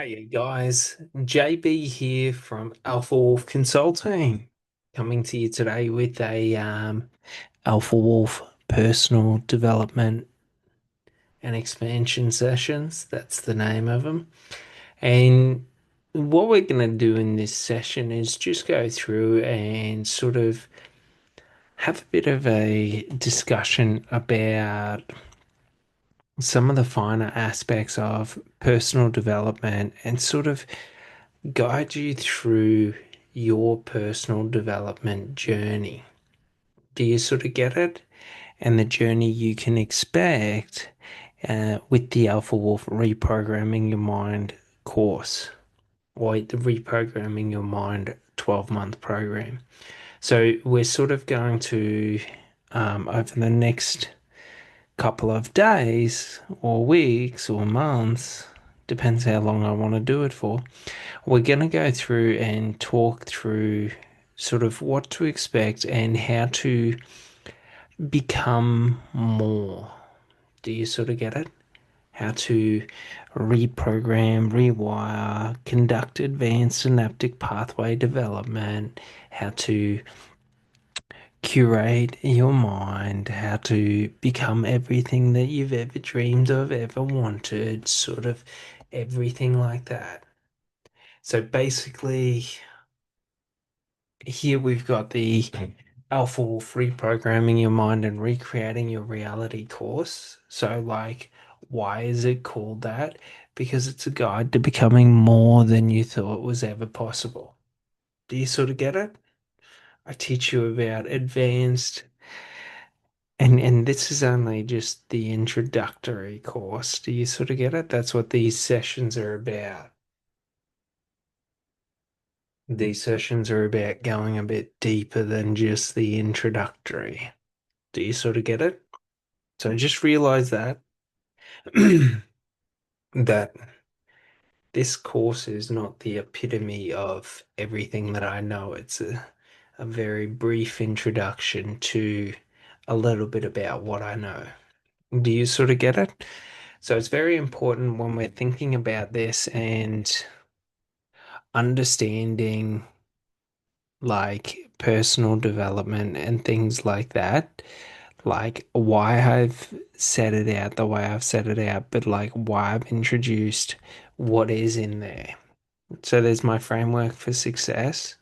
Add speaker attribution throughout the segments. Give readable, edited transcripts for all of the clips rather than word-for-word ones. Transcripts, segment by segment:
Speaker 1: Hey guys, JB here from Alpha Wolf Consulting, coming to you today with a Alpha Wolf personal development and expansion sessions. That's the name of them. And what we're going to do in this session is just go through and sort of have a bit of a discussion about some of the finer aspects of personal development and sort of guide you through your personal development journey. Do you sort of get it? And the journey you can expect with the Alpha Wolf Reprogramming Your Mind course, or the Reprogramming Your Mind 12-month program. So we're sort of going to, over the next couple of days or weeks or months, depends how long I want to do it for, we're going to go through and talk through sort of what to expect and how to become more. Do you sort of get it? How to reprogram, rewire, conduct advanced synaptic pathway development, how to curate your mind, how to become everything that you've ever dreamed of, ever wanted, sort of everything like that. So basically, here we've got the Alpha Wolf Reprogramming Your Mind and Recreating Your Reality course. So, like, why is it called that? Because it's a guide to becoming more than you thought was ever possible. Do you sort of get it? I teach you about advanced, and this is only just the introductory course. Do you sort of get it? That's what these sessions are about. These sessions are about going a bit deeper than just the introductory. Do you sort of get it? So just realize that that this course is not the epitome of everything that I know. It's a very brief introduction to a little bit about what I know. Do you sort of get it? So it's very important when we're thinking about this and understanding like personal development and things like that, like why I've set it out the way I've set it out, but like why I've introduced what is in there. So there's my framework for success.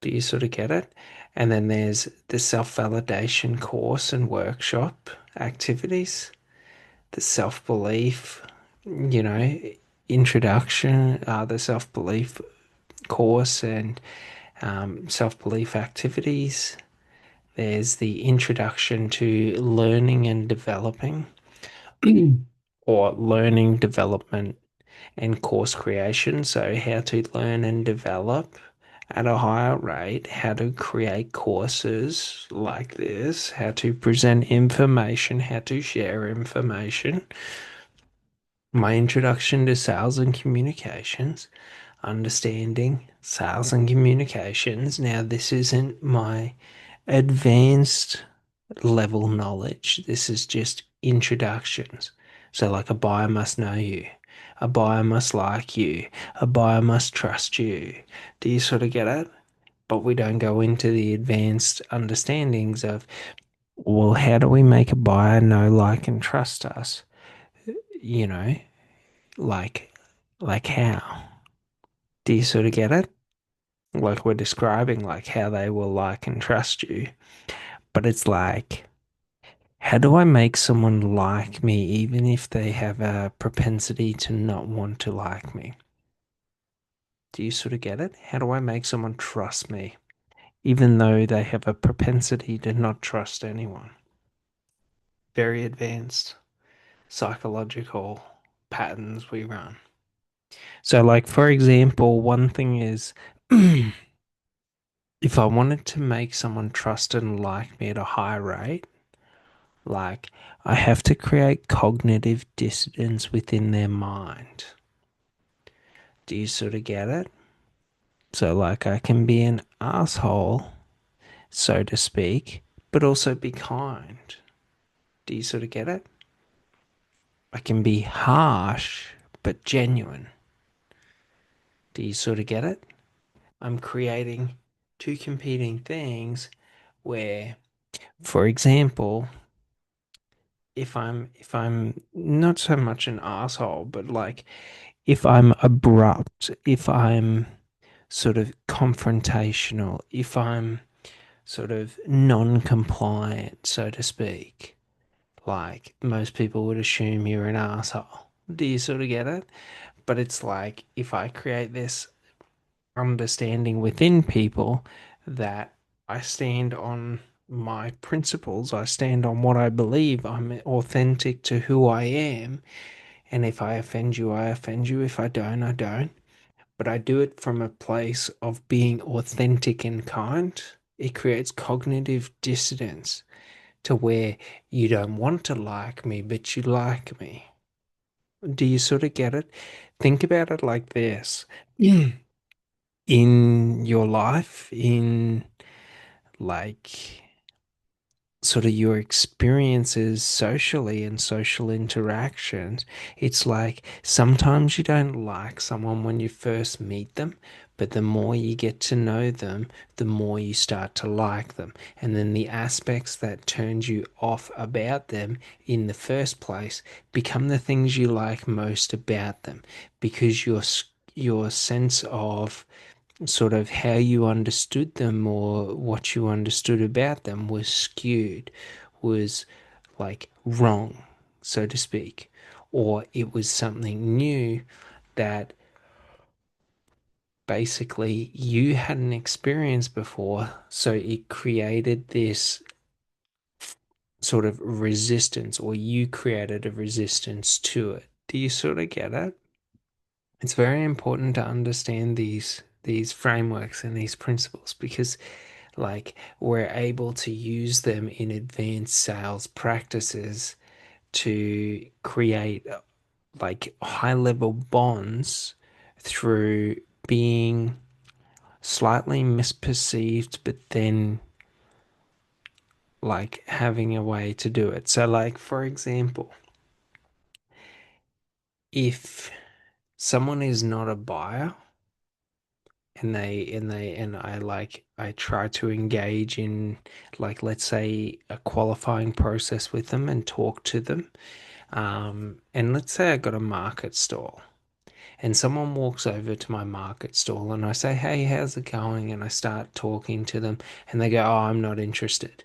Speaker 1: Do you sort of get it? And then there's the self-validation course and workshop activities, the self-belief, you know, introduction, the self-belief course and self-belief activities. There's the introduction to learning and developing, or learning development and course creation. So, how to learn and develop at a higher rate, how to create courses like this, how to present information, how to share information. My introduction to sales and communications, understanding sales and communications. Now, this isn't my advanced level knowledge. This is just introductions. So, like a buyer must know you, a buyer must like you, a buyer must trust you. Do you sort of get it? But we don't go into the advanced understandings of, well, how do we make a buyer know, like, and trust us? You know, like, like how? Do you sort of get it? Like we're describing like how they will like and trust you. But it's like, how do I make someone like me even if they have a propensity to not want to like me? Do you sort of get it? How do I make someone trust me even though they have a propensity to not trust anyone? Very advanced psychological patterns we run. So, like, for example, one thing is if I wanted to make someone trust and like me at a high rate, like, I have to create cognitive dissonance within their mind. Do you sort of get it? So, like, I can be an asshole, so to speak, but also be kind. Do you sort of get it? I can be harsh, but genuine. Do you sort of get it? I'm creating two competing things where, for example, if I'm not so much an asshole, but like if I'm abrupt, if I'm sort of confrontational, if I'm sort of non-compliant, so to speak, like most people would assume you're an asshole. Do you sort of get it? But it's like if I create this understanding within people that I stand on my principles, I stand on what I believe, I'm authentic to who I am, and if I offend you, I offend you. If I don't, I don't. But I do it from a place of being authentic and kind. It creates cognitive dissonance to where you don't want to like me, but you like me. Do you sort of get it? Think about it like this. In your life, in like sort of your experiences socially and social interactions, it's like sometimes you don't like someone when you first meet them, but the more you get to know them, the more you start to like them. And then the aspects that turned you off about them in the first place become the things you like most about them because your sense of sort of how you understood them or what you understood about them was skewed, was like wrong, so to speak, or it was something new that basically you hadn't experienced before. So it created this sort of resistance, or you created a resistance to it. Do you sort of get it? It's very important to understand these frameworks and these principles because like we're able to use them in advanced sales practices to create like high level bonds through being slightly misperceived, but then like having a way to do it. So, like, for example, if someone is not a buyer, and I try to engage in like let's say a qualifying process with them and talk to them, and let's say I got a market stall and someone walks over to my market stall and I say, hey, how's it going? And I start talking to them and they go, oh, I'm not interested.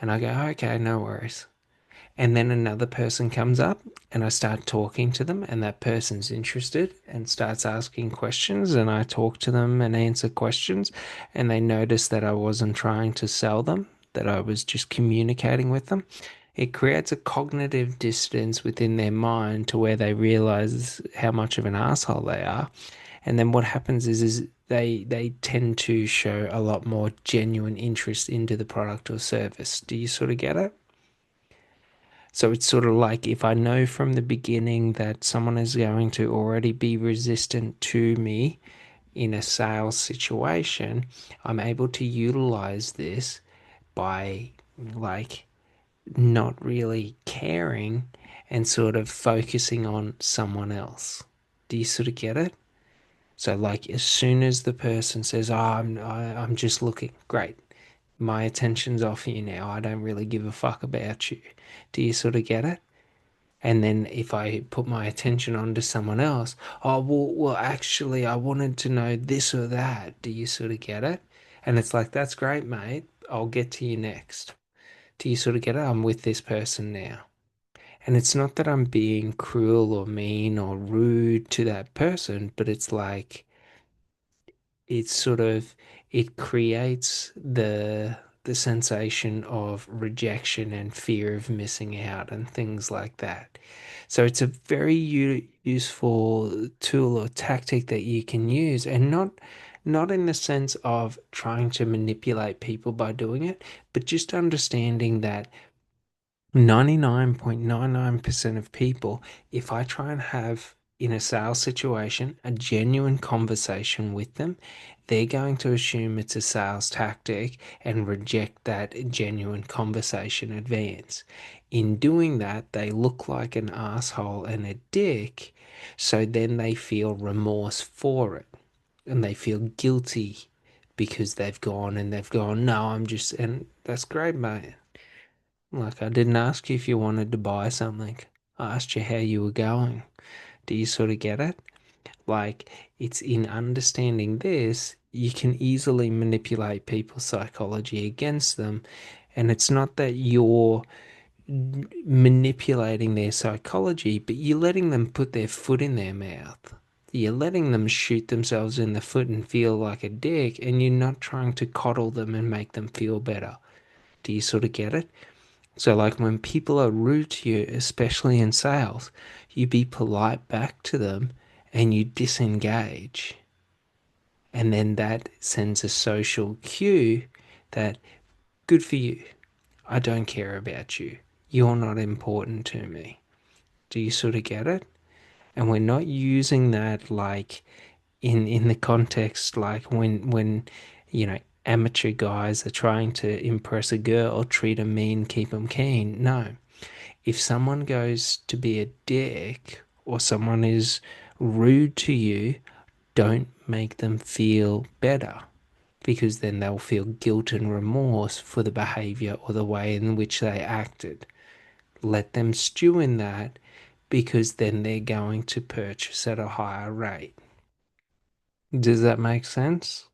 Speaker 1: And I go, okay, no worries. And then another person comes up and I start talking to them, and that person's interested and starts asking questions. And I talk to them and answer questions. And they notice that I wasn't trying to sell them, that I was just communicating with them. It creates a cognitive distance within their mind to where they realize how much of an asshole they are. And then what happens is they tend to show a lot more genuine interest into the product or service. Do you sort of get it? So it's sort of like if I know from the beginning that someone is going to already be resistant to me in a sales situation, I'm able to utilize this by like not really caring and sort of focusing on someone else. Do you sort of get it? So like as soon as the person says, "Oh, I'm just looking," great. My attention's off you now. I don't really give a fuck about you. Do you sort of get it? And then if I put my attention onto someone else, oh well, actually, I wanted to know this or that. Do you sort of get it? And it's like, that's great, mate. I'll get to you next. Do you sort of get it? I'm with this person now. And it's not that I'm being cruel or mean or rude to that person, but it's like it's sort of it creates the sensation of rejection and fear of missing out and things like that. So it's a very useful tool or tactic that you can use, and not in the sense of trying to manipulate people by doing it, but just understanding that 99.99% of people, if I try and have in a sales situation a genuine conversation with them, they're going to assume it's a sales tactic and reject that genuine conversation advance. in doing that, they look like an asshole and a dick. So then they feel remorse for it and they feel guilty because they've gone, no, I'm just, and that's great, mate. Like, I didn't ask you if you wanted to buy something. I asked you how you were going. Do you sort of get it? Like, it's in understanding this, you can easily manipulate people's psychology against them. And it's not that you're manipulating their psychology, but you're letting them put their foot in their mouth. You're letting them shoot themselves in the foot and feel like a dick, and you're not trying to coddle them and make them feel better. Do you sort of get it? So, like when people are rude to you, especially in sales, you be polite back to them and you disengage. And then that sends a social cue that, good for you. I don't care about you. You're not important to me. Do you sort of get it? And we're not using that like in the context like when amateur guys are trying to impress a girl, treat them mean, keep them keen. No, if someone goes to be a dick or someone is rude to you, don't make them feel better because then they'll feel guilt and remorse for the behavior or the way in which they acted. Let them stew in that because then they're going to purchase at a higher rate. Does that make sense?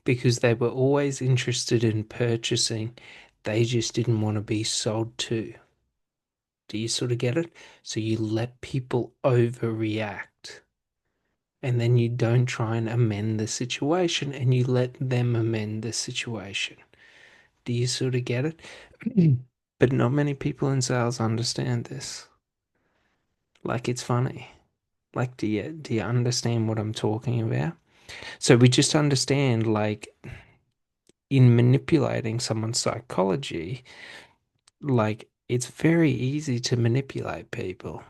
Speaker 1: Because they were always interested in purchasing, they just didn't want to be sold to. Do you sort of get it? So you let people overreact and then you don't try and amend the situation and you let them amend the situation. Do you sort of get it? But not many people in sales understand this. Like, it's funny. Like, do you understand what I'm talking about? So we just understand, like, in manipulating someone's psychology, like, it's very easy to manipulate people.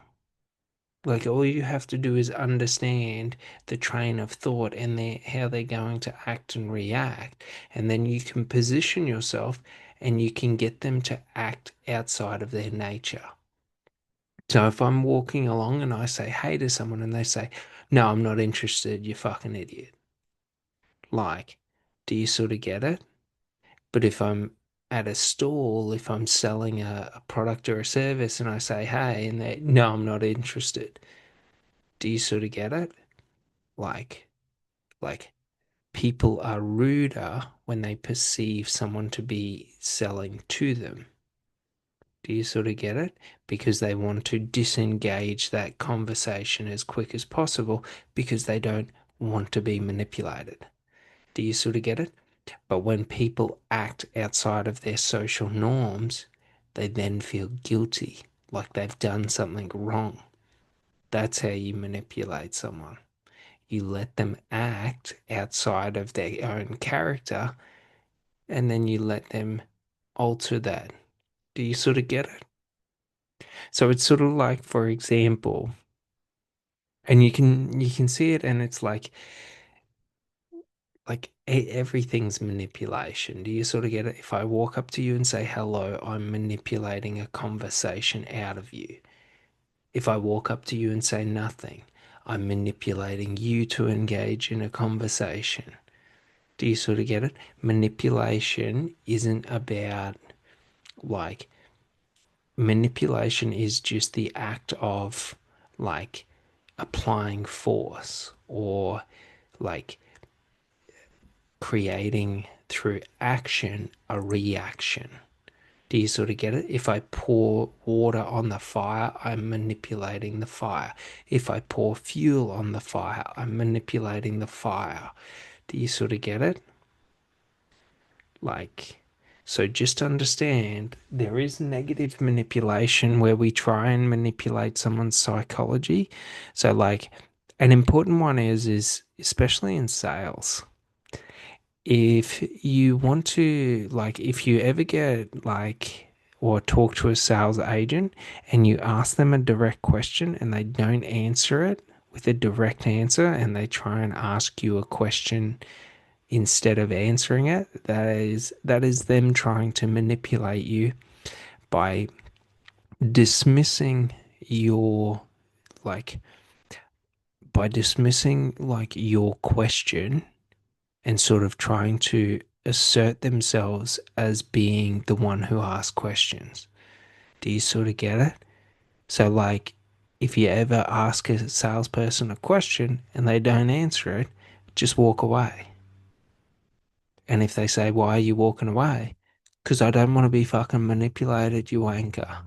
Speaker 1: Like, all you have to do is understand the train of thought and how they're going to act and react, and then you can position yourself and you can get them to act outside of their nature. So if I'm walking along and I say hey to someone and they say, no, I'm not interested, you fucking idiot. Like, do you sort of get it? But if I'm at a stall, if I'm selling a product or a service and I say hey and they, no, I'm not interested, do you sort of get it? Like, like people are ruder when they perceive someone to be selling to them. Do you sort of get it? Because they want to disengage that conversation as quick as possible because they don't want to be manipulated. Do you sort of get it? But when people act outside of their social norms, they then feel guilty, like they've done something wrong. That's how you manipulate someone. You let them act outside of their own character, and then you let them alter that. Do you sort of get it? So it's sort of like, for example, and you can see it, and it's like everything's manipulation. Do you sort of get it? If I walk up to you and say hello, I'm manipulating a conversation out of you. If I walk up to you and say nothing, I'm manipulating you to engage in a conversation. Do you sort of get it? Manipulation isn't about like manipulation is just the act of like applying force or like creating through action a reaction. Do you sort of get it? If I pour water on the fire, I'm manipulating the fire. If I pour fuel on the fire, I'm manipulating the fire. Do you sort of get it? Like, so just understand there is negative manipulation where we try and manipulate someone's psychology. So, like, an important one is especially in sales. If you want to, like, if you ever get like or talk to a sales agent and you ask them a direct question and they don't answer it with a direct answer and they try and ask you a question instead of answering it, that is them trying to manipulate you by dismissing your like by dismissing like your question and sort of trying to assert themselves as being the one who asks questions. Do you sort of get it? So, like, if you ever ask a salesperson a question and they don't answer it, just walk away. And if they say, "Why are you walking away?" Because I don't want to be fucking manipulated, you wanker.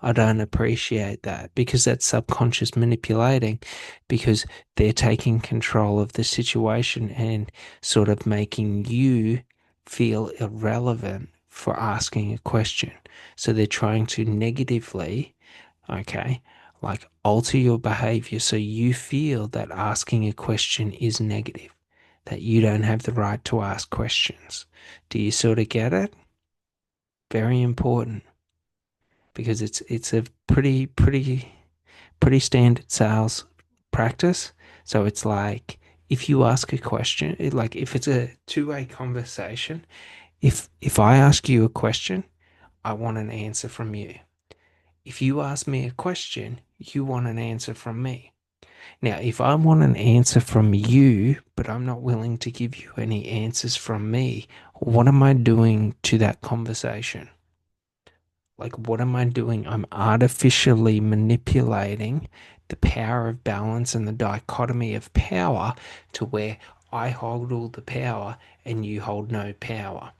Speaker 1: I don't appreciate that because that's subconscious manipulating because they're taking control of the situation and sort of making you feel irrelevant for asking a question. So they're trying to negatively, okay, like alter your behavior so you feel that asking a question is negative, that you don't have the right to ask questions. Do you sort of get it? Very important because it's a pretty standard sales practice. So it's like if you ask a question, like if it's a two-way conversation, if I ask you a question, I want an answer from you. If you ask me a question, you want an answer from me. Now, if I want an answer from you, but I'm not willing to give you any answers from me, what am I doing to that conversation? Like, what am I doing? I'm artificially manipulating the power of balance and the dichotomy of power to where I hold all the power and you hold no power.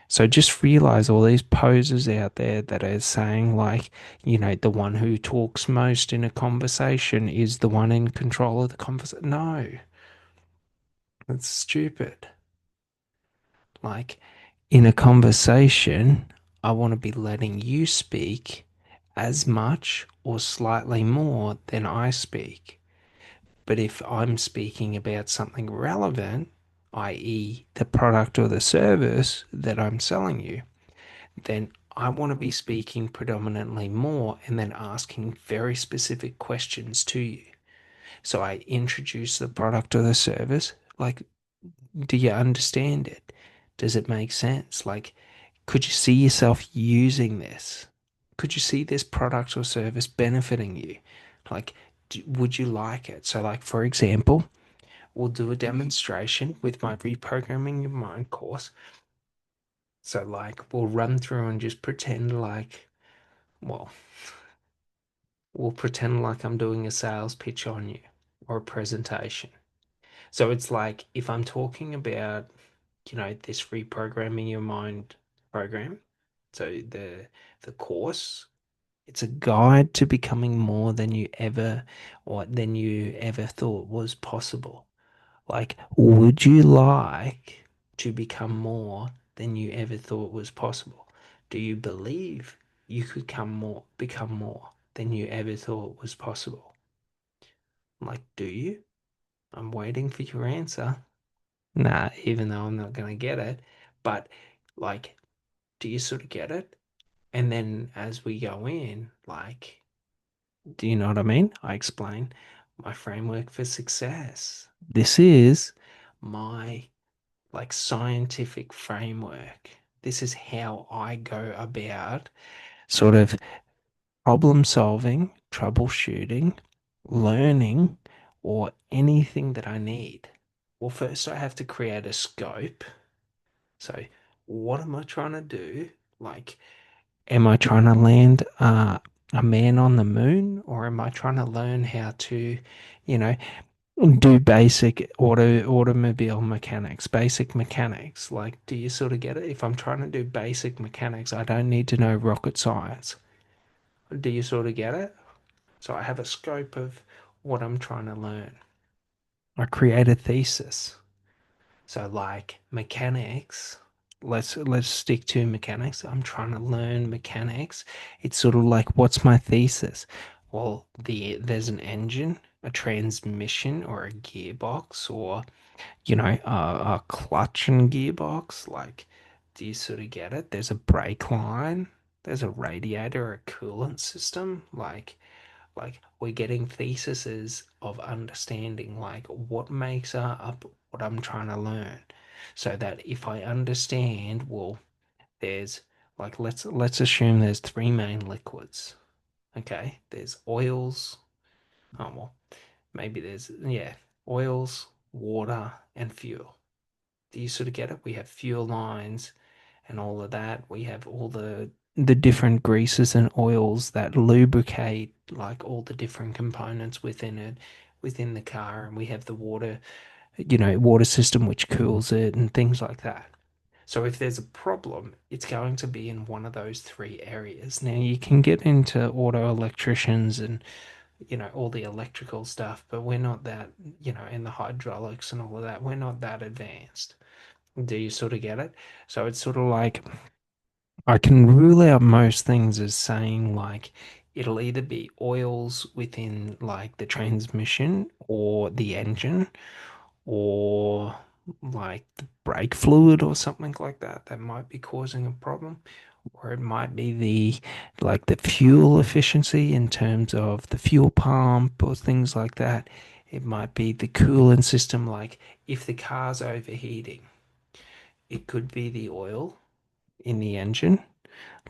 Speaker 1: So just realize all these posers out there that are saying, like, the one who talks most in a conversation is the one in control of the conversation. No, that's stupid. Like, in a conversation, I want to be letting you speak as much or slightly more than I speak. But if I'm speaking about something relevant, i.e., the product or the service that I'm selling you, then I want to be speaking predominantly more and then asking very specific questions to you. So I introduce the product or the service. Like, do you understand it? Does it make sense? Like, could you see yourself using this? Could you see this product or service benefiting you? Like, would you like it? So, like, for example, we'll do a demonstration with my reprogramming your mind course. So, like, we'll run through and just pretend like, well, we'll pretend like I'm doing a sales pitch on you or a presentation. So, it's like if I'm talking about, this reprogramming your mind program, so the course, it's a guide to becoming more than you ever thought was possible. Like, would you like to become more than you ever thought was possible? Do you believe you could become more than you ever thought was possible? Like, do you? I'm waiting for your answer. Nah, even though I'm not gonna get it. But like, do you sort of get it? And then as we go in, like, do you know what I mean? I explain my framework for success. This is my like scientific framework. This is how I go about sort of problem solving, troubleshooting, learning, or anything that I need. Well, first I have to create a scope. So, what am I trying to do? Like, am I trying to land a man on the moon, or am I trying to learn how to, you know, do basic automobile mechanics, basic mechanics? Like, do you sort of get it? If I'm trying to do basic mechanics, I don't need to know rocket science. Do you sort of get it? So I have a scope of what I'm trying to learn. I create a thesis. So like mechanics, let's stick to mechanics. I'm trying to learn mechanics. It's sort of like, what's my thesis? Well, there's an engine, a transmission, or a gearbox, or a clutch and gearbox. Like, do you sort of get it? There's a brake line. There's a radiator, a coolant system. Like we're getting theses of understanding like what makes up what I'm trying to learn, so that if I understand, well, there's like, let's assume there's three main liquids. Okay, there's oils. Oh, well, maybe there's, yeah, oils, water, and fuel. Do you sort of get it? We have fuel lines and all of that. We have all the different greases and oils that lubricate like all the different components within it, within the car, and we have the water, water system which cools it and things like that. So if there's a problem, it's going to be in one of those three areas. Now you can get into auto electricians and all the electrical stuff, but we're not that, in the hydraulics and all of that, we're not that advanced. Do you sort of get it? So it's sort of like I can rule out most things as saying like it'll either be oils within like the transmission or the engine or like the brake fluid or something like that that might be causing a problem, or it might be the fuel efficiency in terms of the fuel pump or things like that. It might be the coolant system, like if the car's overheating, it could be the oil in the engine.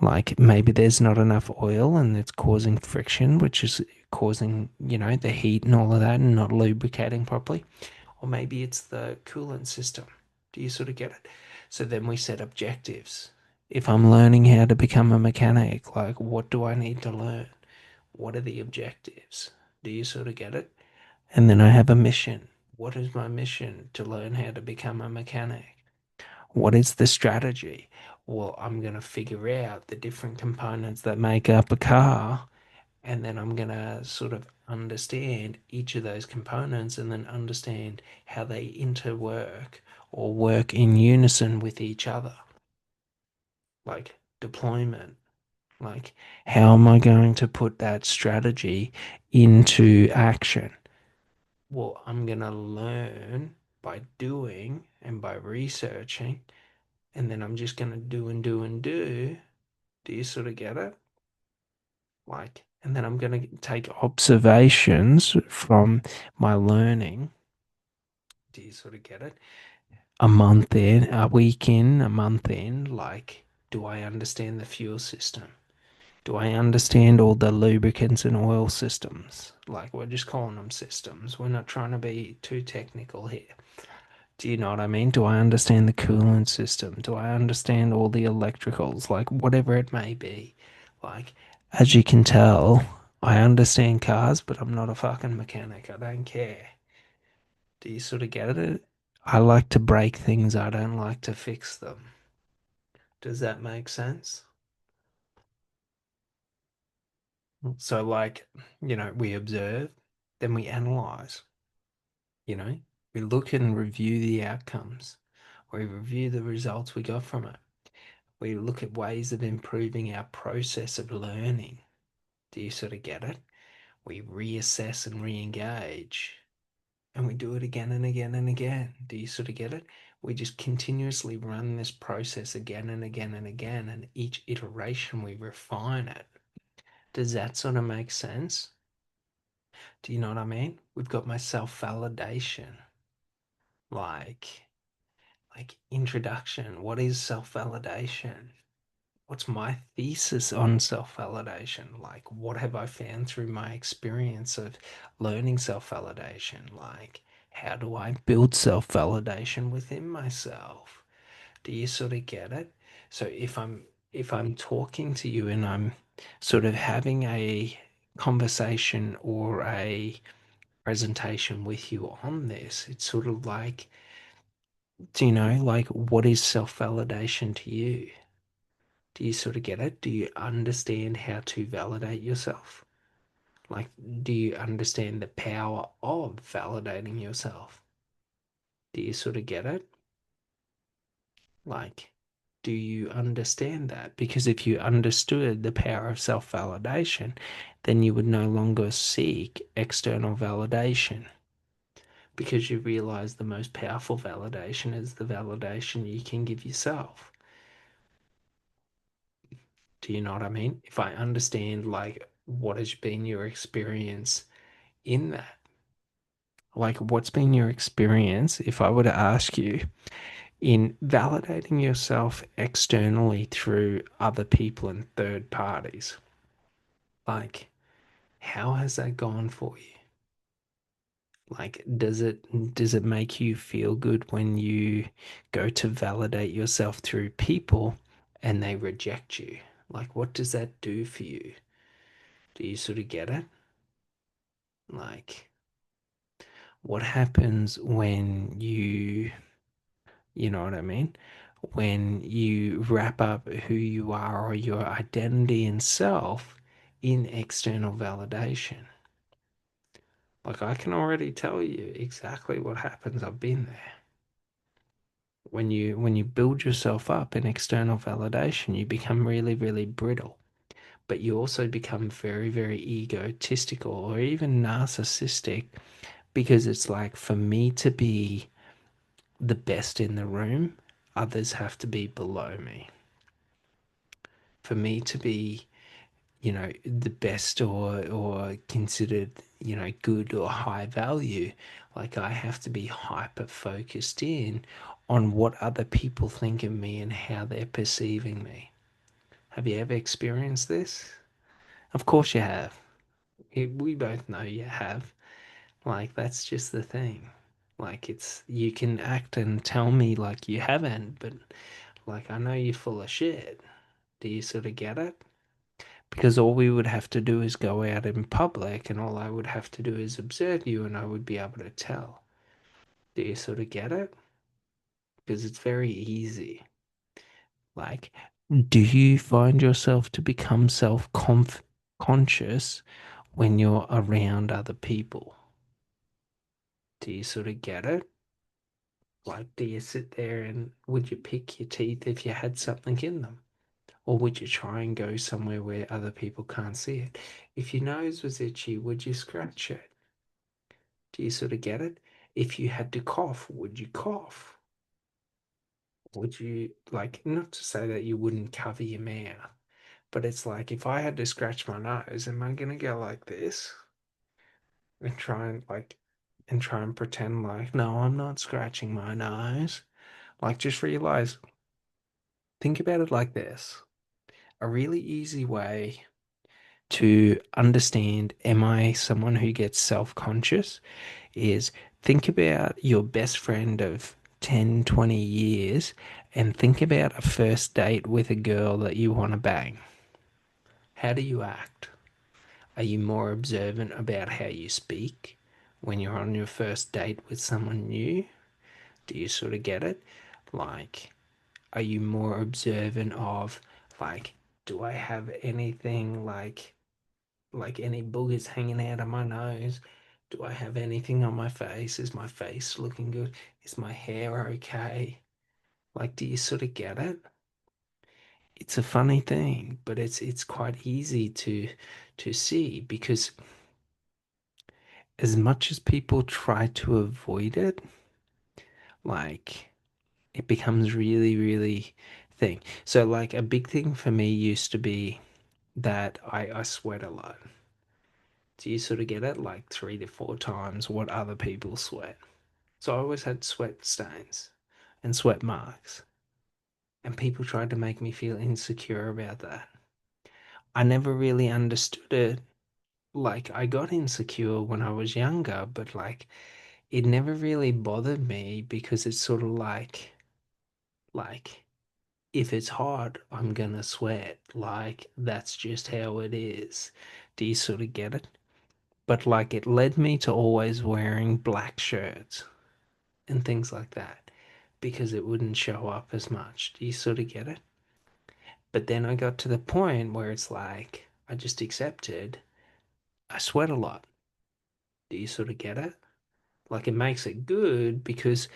Speaker 1: Like maybe there's not enough oil and it's causing friction, which is causing, the heat and all of that and not lubricating properly. Or maybe it's the coolant system. Do you sort of get it? So then we set objectives. If I'm learning how to become a mechanic, like what do I need to learn? What are the objectives? Do you sort of get it? And then I have a mission. What is my mission to learn how to become a mechanic? What is the strategy? Well, I'm going to figure out the different components that make up a car, and then I'm going to sort of understand each of those components and then understand how they interwork or work in unison with each other, like deployment. Like, how am I going to put that strategy into action? Well, I'm going to learn by doing and by researching, and then I'm just going to do and do and do. Do you sort of get it? Like, and then I'm going to take observations from my learning. Do you sort of get it? A month in, a week in, a month in, like, do I understand the fuel system? Do I understand all the lubricants and oil systems? Like, we're just calling them systems. We're not trying to be too technical here. Do you know what I mean? Do I understand the coolant system? Do I understand all the electricals? Like, whatever it may be. Like, as you can tell, I understand cars, but I'm not a fucking mechanic. I don't care. Do you sort of get it? I like to break things, I don't like to fix them. Does that make sense? So, like, we observe, then we analyze, you know, we look and review the outcomes, we review the results we got from it. We look at ways of improving our process of learning. Do you sort of get it? We reassess and re engage, and we do it again and again and again. Do you sort of get it? We just continuously run this process again and again and again, and each iteration we refine it. Does that sort of make sense? Do you know what I mean? We've got my self validation, like introduction. What is self validation? What's my thesis on self validation? Like, what have I found through my experience of learning self validation? Like, how do I build self validation within myself? Do you sort of get it? So if I'm talking to you and I'm sort of having a conversation or a presentation with you on this, it's sort of like, do you know, like, what is self validation to you? Do you sort of get it? Do you understand how to validate yourself? Like, do you understand the power of validating yourself? Do you sort of get it? Like, do you understand that? Because if you understood the power of self validation, then you would no longer seek external validation because you realize the most powerful validation is the validation you can give yourself. Do you know what I mean? If I understand, like, what has been your experience in that? Like, what's been your experience if I were to ask you in validating yourself externally through other people and third parties? Like, How has that gone for you? Like, does it make you feel good when you go to validate yourself through people and they reject you? Like, what does that do for you? Do you sort of get it? Like, what happens when you know what I mean? When you wrap up who you are or your identity and self in external validation. Like, I can already tell you exactly what happens. I've been there. When you build yourself up in external validation, you become really, really brittle. But you also become very, very egotistical or even narcissistic because it's like for me to be the best in the room, others have to be below me. For me to be, the best or considered, good or high value, like I have to be hyper focused in on what other people think of me and how they're perceiving me. Have you ever experienced this? Of course you have. We both know you have. Like, that's just the thing. Like, you can act and tell me like you haven't, but like, I know you're full of shit. Do you sort of get it? Because all we would have to do is go out in public, and all I would have to do is observe you, and I would be able to tell. Do you sort of get it? Because it's very easy. Like, do you find yourself to become conscious when you're around other people? Do you sort of get it? Like, do you sit there and would you pick your teeth if you had something in them? Or would you try and go somewhere where other people can't see it? If your nose was itchy, would you scratch it? Do you sort of get it? If you had to cough, would you cough? Would you, like, not to say that you wouldn't cover your mouth, but it's like if I had to scratch my nose, am I gonna go like this and try and pretend like, no, I'm not scratching my nose? Like, just realize, think about it like this. A really easy way to understand, am I someone who gets self-conscious, is think about your best friend of 10, 20 years and think about a first date with a girl that you want to bang. How do you act? Are you more observant about how you speak when you're on your first date with someone new? Do you sort of get it? Like, are you more observant of, like, do I have anything like any boogers hanging out of my nose? Do I have anything on my face? Is my face looking good? Is my hair okay? Like, do you sort of get it? It's a funny thing, but it's quite easy to see because as much as people try to avoid it, like it becomes really, really thing. So like a big thing for me used to be that I sweat a lot. Do you sort of get it? Like 3 to 4 times what other people sweat. So I always had sweat stains and sweat marks. And people tried to make me feel insecure about that. I never really understood it. Like, I got insecure when I was younger, but like, it never really bothered me because it's sort of like, if it's hot, I'm gonna sweat. Like, that's just how it is. Do you sort of get it? But like, it led me to always wearing black shirts and things like that because it wouldn't show up as much. Do you sort of get it? But then I got to the point where it's like I just accepted I sweat a lot. Do you sort of get it? Like it makes it good because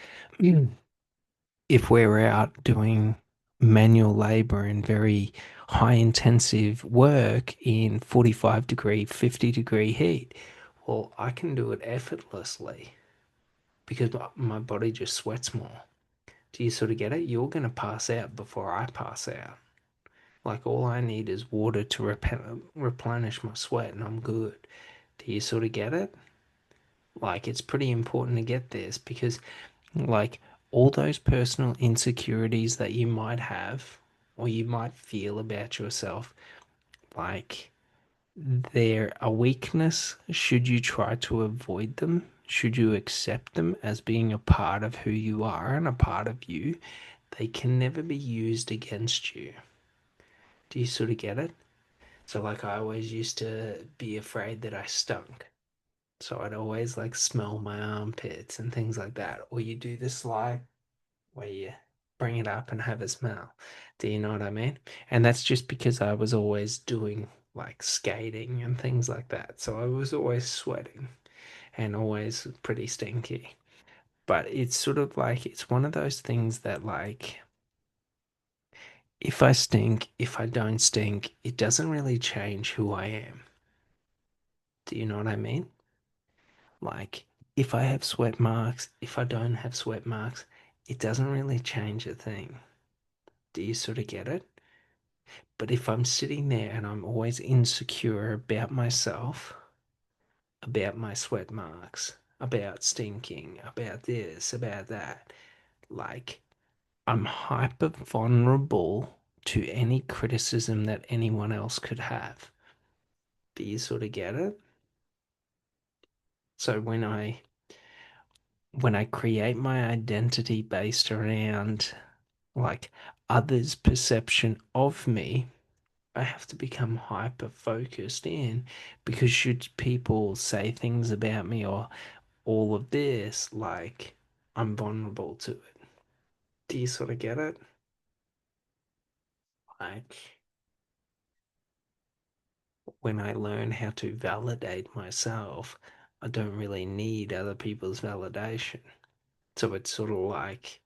Speaker 1: if we're out doing manual labor and very high intensive work in 45-degree, 50-degree heat, well, I can do it effortlessly because my body just sweats more. Do you sort of get it? You're going to pass out before I pass out. Like all I need is water to replenish my sweat and I'm good. Do you sort of get it? Like it's pretty important to get this because like all those personal insecurities that you might have or you might feel about yourself, like they're a weakness. Should you try to avoid them? Should you accept them as being a part of who you are and a part of you? They can never be used against you. Do you sort of get it? So, like, I always used to be afraid that I stunk. So, I'd always like smell my armpits and things like that. Or you do the slide where you bring it up and have a smell. Do you know what I mean? And that's just because I was always doing like skating and things like that. So I was always sweating and always pretty stinky. But it's sort of like, it's one of those things that, like, if I stink, if I don't stink, it doesn't really change who I am. Do you know what I mean? Like, if I have sweat marks, if I don't have sweat marks, it doesn't really change a thing. Do you sort of get it? But if I'm sitting there and I'm always insecure about myself, about my sweat marks, about stinking, about this, about that, like, I'm hyper vulnerable to any criticism that anyone else could have. Do you sort of get it? So when I create my identity based around like others' perception of me, I have to become hyper focused in, because should people say things about me or all of this, like, I'm vulnerable to it. Do you sort of get it? Like, when I learn how to validate myself, I don't really need other people's validation. So it's sort of like,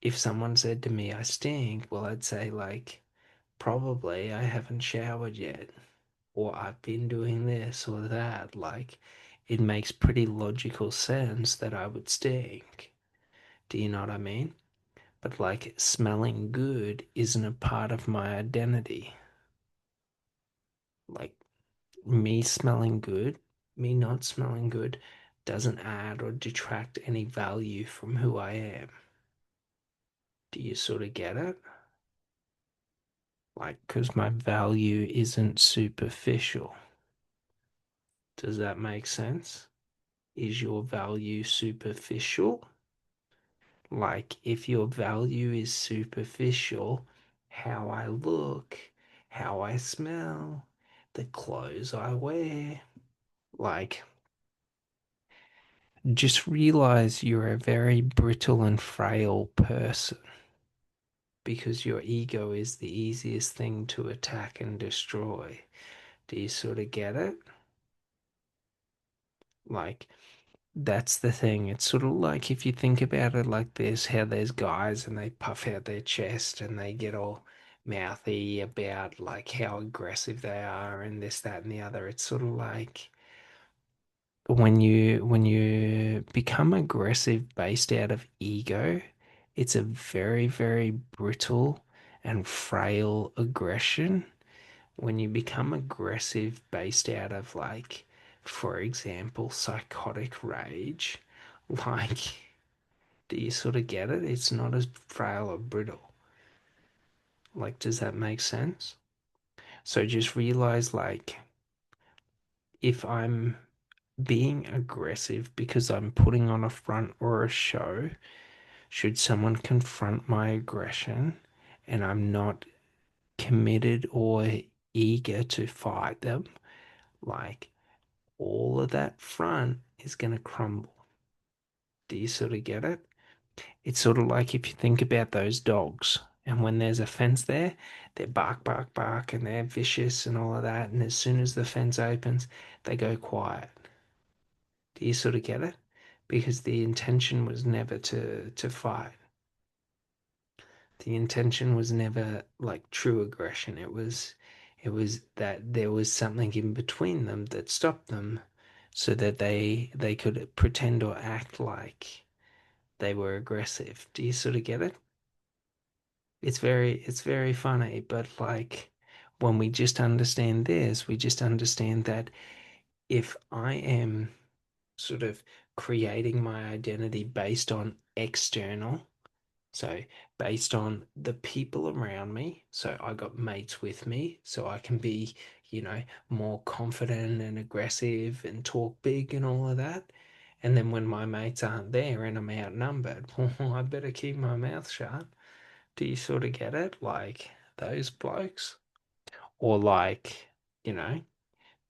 Speaker 1: if someone said to me I stink, well, I'd say, like, probably I haven't showered yet, or I've been doing this or that. Like, it makes pretty logical sense that I would stink. Do you know what I mean? But like, smelling good isn't a part of my identity. Like, me smelling good, me not smelling good doesn't add or detract any value from who I am. Do you sort of get it? Like, because my value isn't superficial. Does that make sense? Is your value superficial? Like, if your value is superficial, how I look, how I smell, the clothes I wear, like, just realize you're a very brittle and frail person, because your ego is the easiest thing to attack and destroy. Do you sort of get it? Like, that's the thing. It's sort of like, if you think about it like this, how there's guys and they puff out their chest and they get all mouthy about like how aggressive they are and this, that, and the other. It's sort of like, when you become aggressive based out of ego, it's a very, very brittle and frail aggression. When you become aggressive based out of, like, for example, psychotic rage, like, do you sort of get it? It's not as frail or brittle. Like, does that make sense? So just realize, like, if I'm being aggressive because I'm putting on a front or a show, should someone confront my aggression and I'm not committed or eager to fight them, like, all of that front is going to crumble. Do you sort of get it? It's sort of like, if you think about those dogs, and when there's a fence there, they bark, bark, bark, and they're vicious and all of that. And as soon as the fence opens, they go quiet. Do you sort of get it? Because the intention was never to fight. The intention was never like true aggression. It was that there was something in between them that stopped them, so that they could pretend or act like they were aggressive. Do you sort of get it? It's very funny, but like, when we just understand this, we just understand that if I am sort of creating my identity based on external, so based on the people around me, so I got mates with me, so I can be, you know, more confident and aggressive and talk big and all of that. And then when my mates aren't there and I'm outnumbered, well, I better keep my mouth shut. Do you sort of get it? Like those blokes? Or like, you know,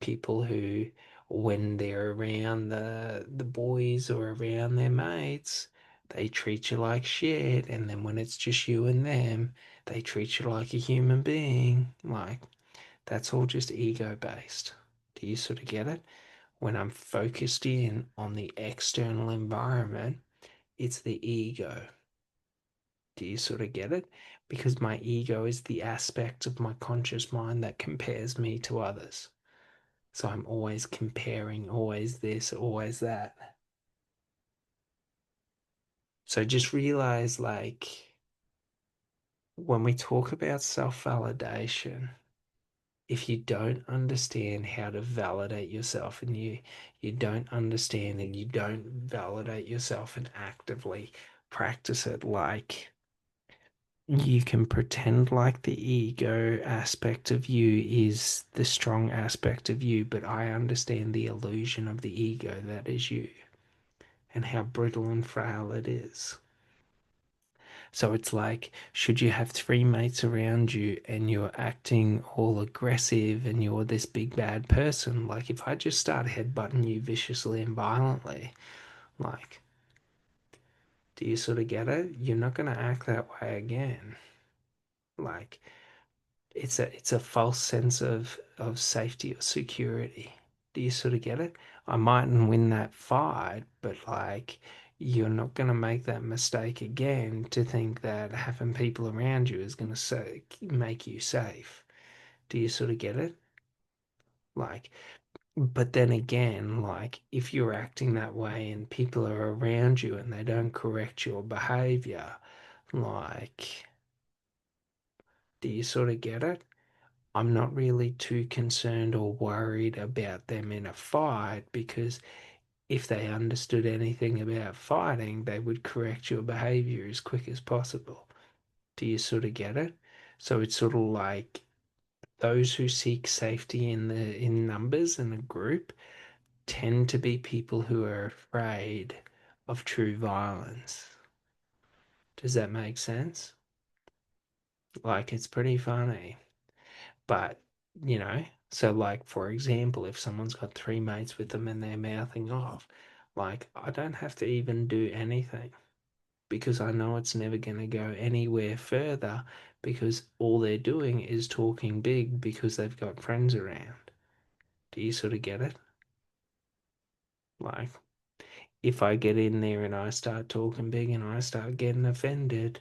Speaker 1: people who when they're around the boys or around their mates, they treat you like shit, and then when it's just you and them, they treat you like a human being. Like that's all just ego based. Do you sort of get it? When I'm focused in on the external environment, it's the ego. Do you sort of get it? Because my ego is the aspect of my conscious mind that compares me to others. So I'm always comparing, always this, always that. So just realize like when we talk about self validation, if you don't understand how to validate yourself and you don't understand and you don't validate yourself and actively practice it, like you can pretend like the ego aspect of you is the strong aspect of you, but I understand the illusion of the ego that is you and how brittle and frail it is. So it's like, should you have three mates around you and you're acting all aggressive and you're this big bad person, like if I just start headbutting you viciously and violently, like, do you sort of get it? You're not going to act that way again. Like, it's a false sense of safety or security. Do you sort of get it? I mightn't win that fight, but like you're not going to make that mistake again to think that having people around you is going to make you safe. Do you sort of get it? Like, but then again, like if you're acting that way and people are around you and they don't correct your behavior, like, do you sort of get it? I'm not really too concerned or worried about them in a fight because if they understood anything about fighting, they would correct your behavior as quick as possible. Do you sort of get it? So it's sort of like those who seek safety in numbers in a group tend to be people who are afraid of true violence. Does that make sense? Like it's pretty funny. But, so like for example, if someone's got three mates with them and they're mouthing off, like I don't have to even do anything because I know it's never going to go anywhere further because all they're doing is talking big because they've got friends around. Do you sort of get it? Like if I get in there and I start talking big and I start getting offended,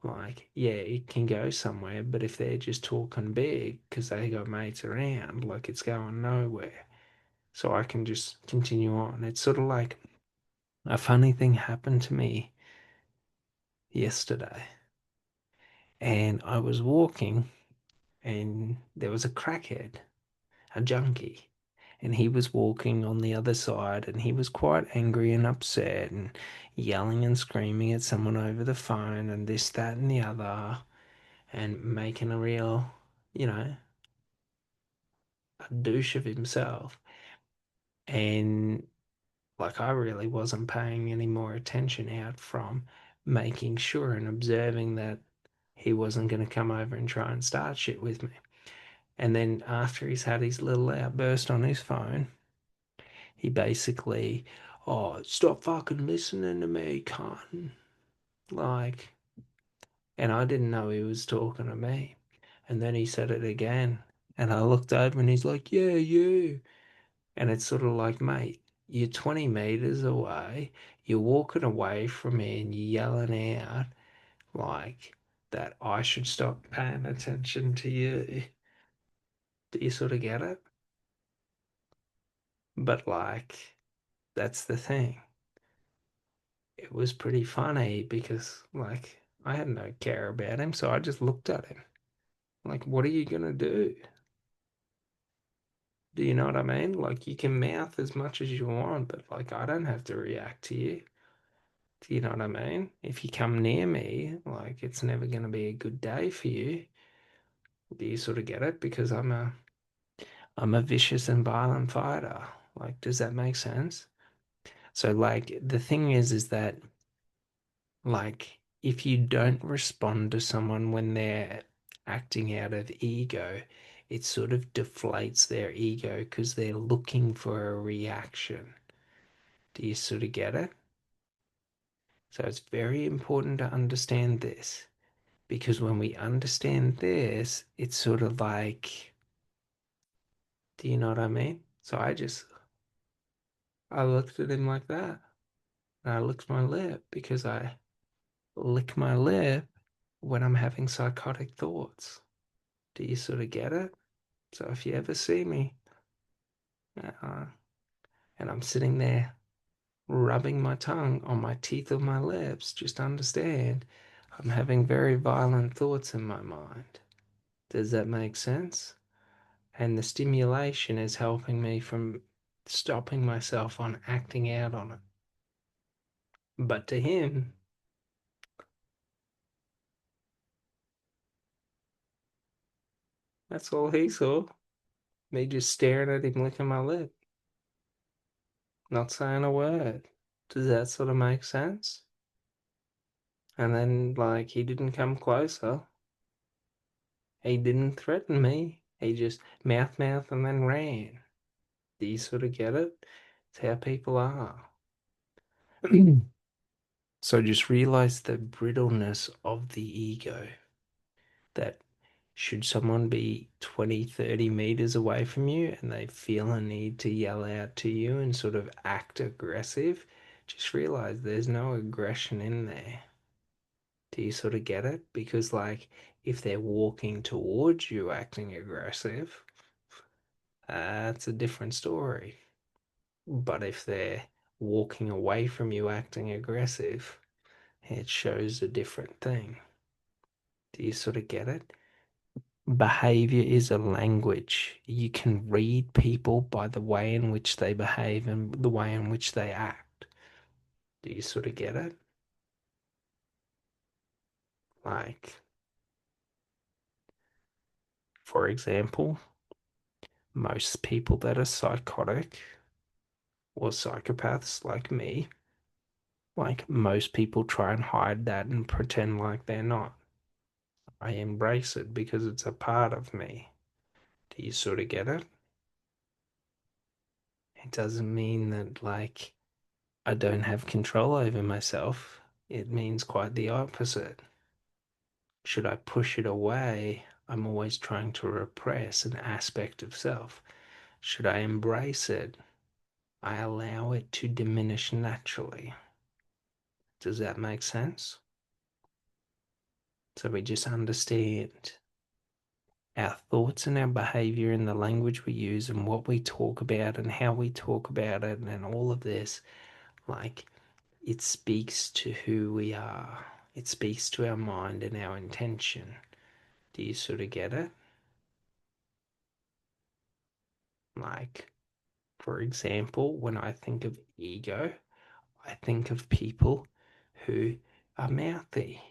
Speaker 1: like, yeah, it can go somewhere, but if they're just talking big because they got mates around, like, it's going nowhere. So I can just continue on. It's sort of like a funny thing happened to me yesterday, and I was walking, and there was a crackhead, a junkie, and he was walking on the other side and he was quite angry and upset and yelling and screaming at someone over the phone and this, that, and the other, and making a real, you know, a douche of himself. And like, I really wasn't paying any more attention out from making sure and observing that he wasn't going to come over and try and start shit with me. And then after he's had his little outburst on his phone, he basically, oh, stop fucking listening to me, cunt. Like, and I didn't know he was talking to me. And then he said it again. And I looked over and he's like, yeah, you. And it's sort of like, mate, you're 20 meters away. You're walking away from me and you're yelling out like that I should stop paying attention to you. Do you sort of get it? But like, that's the thing. It was pretty funny because like I had no care about him, so I just looked at him. Like, what are you gonna do? Do you know what I mean? Like, you can mouth as much as you want, but like, I don't have to react to you. Do you know what I mean? If you come near me, like, it's never gonna be a good day for you. Do you sort of get it? Because I'm a vicious and violent fighter. Like, does that make sense? So, like, the thing is that, like, if you don't respond to someone when they're acting out of ego, it sort of deflates their ego because they're looking for a reaction. Do you sort of get it? So, it's very important to understand this because when we understand this, it's sort of like, do you know what I mean? So, I looked at him like that. And I licked my lip because I lick my lip when I'm having psychotic thoughts. Do you sort of get it? So if you ever see me uh, and I'm sitting there rubbing my tongue on my teeth of my lips, just understand I'm having very violent thoughts in my mind. Does that make sense? And the stimulation is helping me from stopping myself on acting out on it. But to him, that's all he saw. Me just staring at him licking my lip, not saying a word. Does that sort of make sense? And then, like, he didn't come closer. He didn't threaten me. He just mouth and then ran. Do you sort of get it? It's how people are. So just realize the brittleness of the ego. That should someone be 20, 30 meters away from you and they feel a need to yell out to you and sort of act aggressive, just realize there's no aggression in there. Do you sort of get it? Because, like, if they're walking towards you acting aggressive, that's a different story. But if they're walking away from you acting aggressive, it shows a different thing. Do you sort of get it? Behavior is a language. You can read people by the way in which they behave and the way in which they act. Do you sort of get it? Like, for example, most people that are psychotic or psychopaths like me, like most people try and hide that and pretend like they're not. I embrace it because it's a part of me. Do you sort of get it? It doesn't mean that, like, I don't have control over myself. It means quite the opposite. Should I push it away? I'm always trying to repress an aspect of self. Should I embrace it? I allow it to diminish naturally. Does that make sense? So we just understand our thoughts and our behavior and the language we use and what we talk about and how we talk about it and all of this, like, it speaks to who we are. It speaks to our mind and our intention. Do you sort of get it? Like, for example, when I think of ego, I think of people who are mouthy.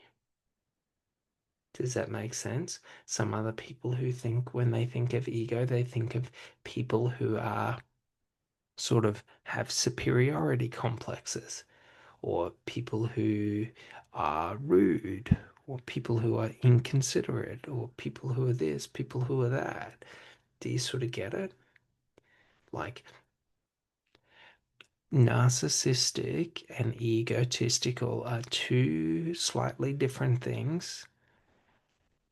Speaker 1: Does that make sense? Some other people who think, when they think of ego, they think of people who are sort of have superiority complexes, or people who are rude, or people who are inconsiderate, or people who are this, people who are that. Do you sort of get it? Like, narcissistic and egotistical are two slightly different things,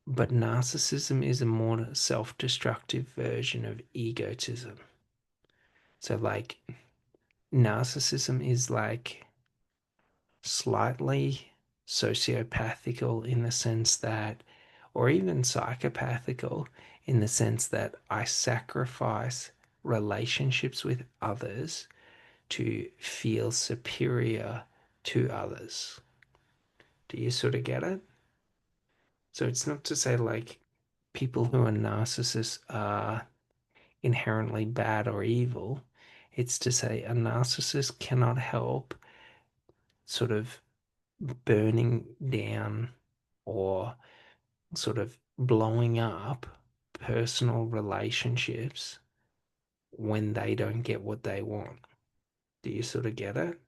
Speaker 1: but narcissism is a more self destructive version of egotism. So, like, narcissism is like slightly sociopathical in the sense that, or even psychopathical in the sense that I sacrifice relationships with others to feel superior to others. Do you sort of get it? So it's not to say like people who are narcissists are inherently bad or evil. It's to say a narcissist cannot help sort of burning down or sort of blowing up personal relationships when they don't get what they want. Do you sort of get it?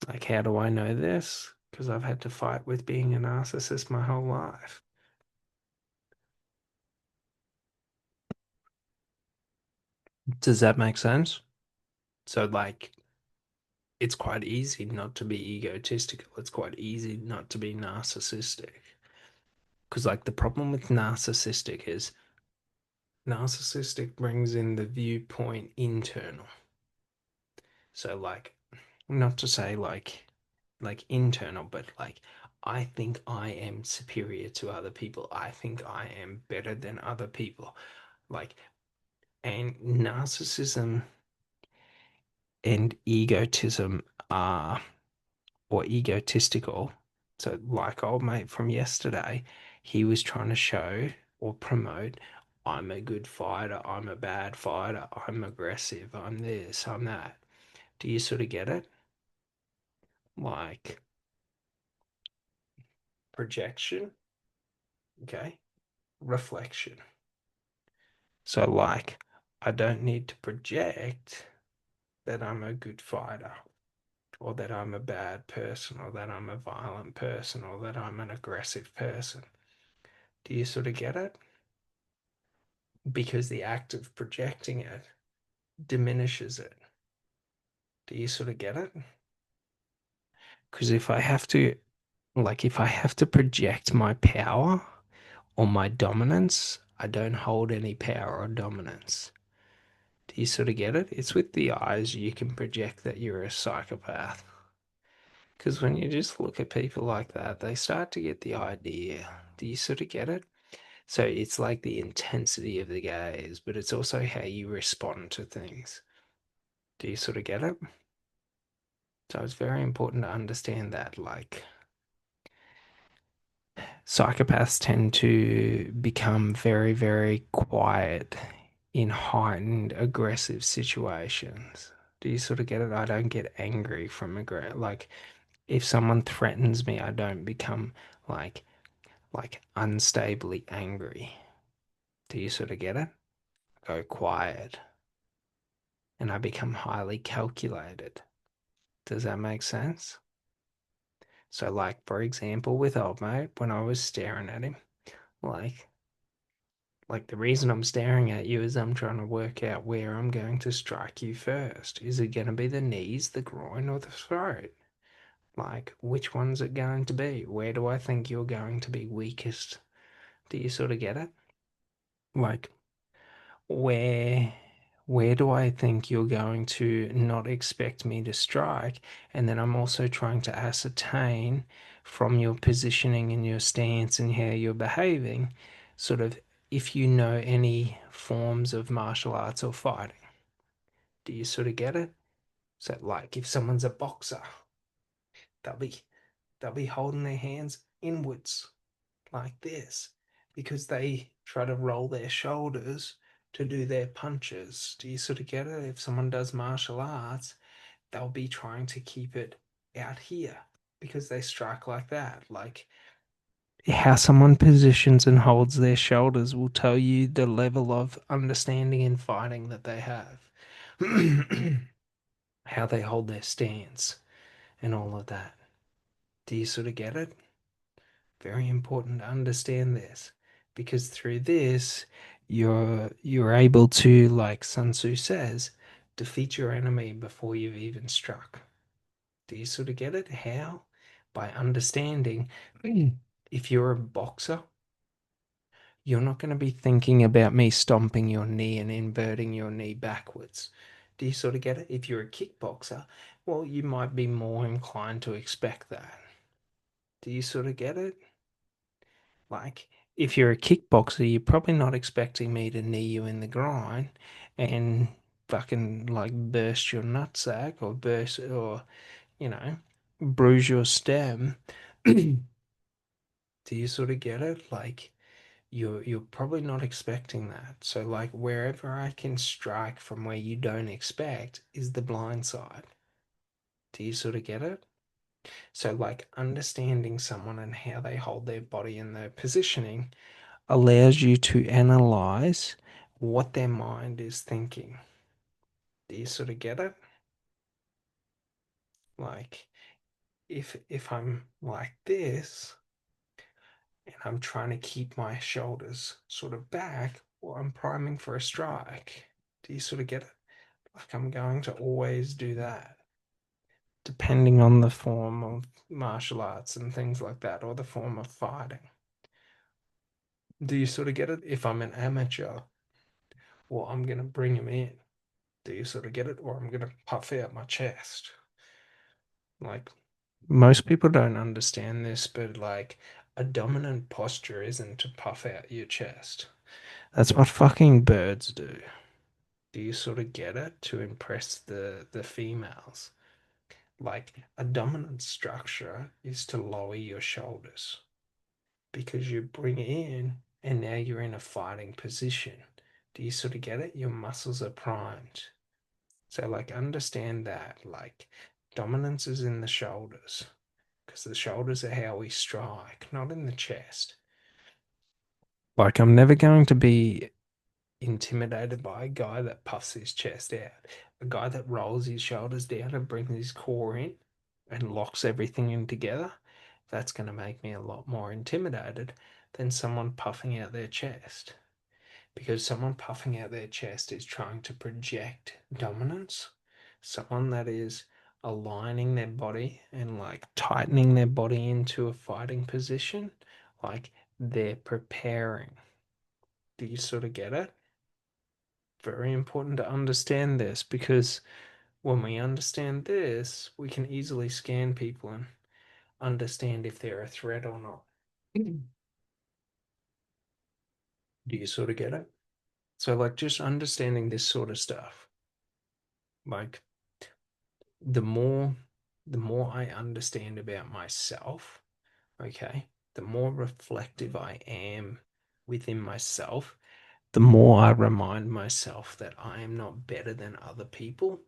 Speaker 1: Like, how do I know this? Because I've had to fight with being a narcissist my whole life. Does that make sense? So, like, it's quite easy not to be egotistical. It's quite easy not to be narcissistic. Because, like, the problem with narcissistic brings in the viewpoint internal. So, like, not to say like internal, but like I think I am superior to other people. I think I am better than other people. Like, and narcissism and egotism are, or egotistical. So, like old mate from yesterday, he was trying to show or promote, I'm a good fighter, I'm a bad fighter, I'm aggressive, I'm this, I'm that. Do you sort of get it? Like projection, okay? Reflection. So, like, I don't need to project that I'm a good fighter, or that I'm a bad person, or that I'm a violent person, or that I'm an aggressive person. Do you sort of get it? Because the act of projecting it diminishes it. Do you sort of get it? Because if I have to project my power or my dominance, I don't hold any power or dominance. Do you sort of get it? It's with the eyes you can project that you're a psychopath. Because when you just look at people like that, they start to get the idea. Do you sort of get it? So it's like the intensity of the gaze, but it's also how you respond to things. Do you sort of get it? So it's very important to understand that. Like, psychopaths tend to become very, very quiet in heightened aggressive situations. Do you sort of get it? I don't get angry from like if someone threatens me, I don't become like unstably angry. Do you sort of get it? I go quiet and I become highly calculated. Does that make sense? So, like, for example, with old mate, when I was staring at him, like, like the reason I'm staring at you is I'm trying to work out where I'm going to strike you first. Is it going to be the knees, the groin, or the throat? Like, which one's it going to be? Where do I think you're going to be weakest? Do you sort of get it? Like, where where do I think you're going to not expect me to strike? And then I'm also trying to ascertain from your positioning and your stance and how you're behaving, sort of if you know any forms of martial arts or fighting. Do you sort of get it? So like if someone's a boxer, they'll be they'll be holding their hands inwards like this because they try to roll their shoulders to do their punches. Do you sort of get it? If someone does martial arts, they'll be trying to keep it out here because they strike like that. Like how someone positions and holds their shoulders will tell you the level of understanding and fighting that they have. How they hold their stance and all of that. Do you sort of get it? Very important to understand this because through this you're able to, like Sun Tzu says, defeat your enemy before you've even struck. Do you sort of get it? How? By understanding if you're a boxer, you're not going to be thinking about me stomping your knee and inverting your knee backwards. Do you sort of get it? If you're a kickboxer, well, you might be more inclined to expect that. Do you sort of get it? Like, if you're a kickboxer, you're probably not expecting me to knee you in the groin and fucking like burst your nutsack or you know, bruise your stem. Do you sort of get it? Like, you're probably not expecting that. So like wherever I can strike from where you don't expect is the blind side. Do you sort of get it? So like understanding someone and how they hold their body and their positioning allows you to analyze what their mind is thinking. Do you sort of get it? Like if I'm like this and I'm trying to keep my shoulders sort of back, well, I'm priming for a strike. Do you sort of get it? Like I'm going to always do that, depending on the form of martial arts and things like that, or the form of fighting. Do you sort of get it? If I'm an amateur, well, I'm going to bring him in. Do you sort of get it? Or I'm going to puff out my chest. Like, most people don't understand this, but like, a dominant posture isn't to puff out your chest. That's what fucking birds do. Do you sort of get it? To impress the females. Like, a dominant structure is to lower your shoulders because you bring it in and now you're in a fighting position. Do you sort of get it? Your muscles are primed. So, like, understand that. Like, dominance is in the shoulders because the shoulders are how we strike, not in the chest. Like, I'm never going to be intimidated by a guy that puffs his chest out, a guy that rolls his shoulders down and brings his core in and locks everything in together. That's going to make me a lot more intimidated than someone puffing out their chest. Because someone puffing out their chest is trying to project dominance. Someone that is aligning their body and like tightening their body into a fighting position, like they're preparing. Do you sort of get it? Very important to understand this because when we understand this, we can easily scan people and understand if they're a threat or not. Do you sort of get it? So, like, just understanding this sort of stuff, like, the more the more I understand about myself, okay, the more reflective I am within myself, the more I remind myself that I am not better than other people.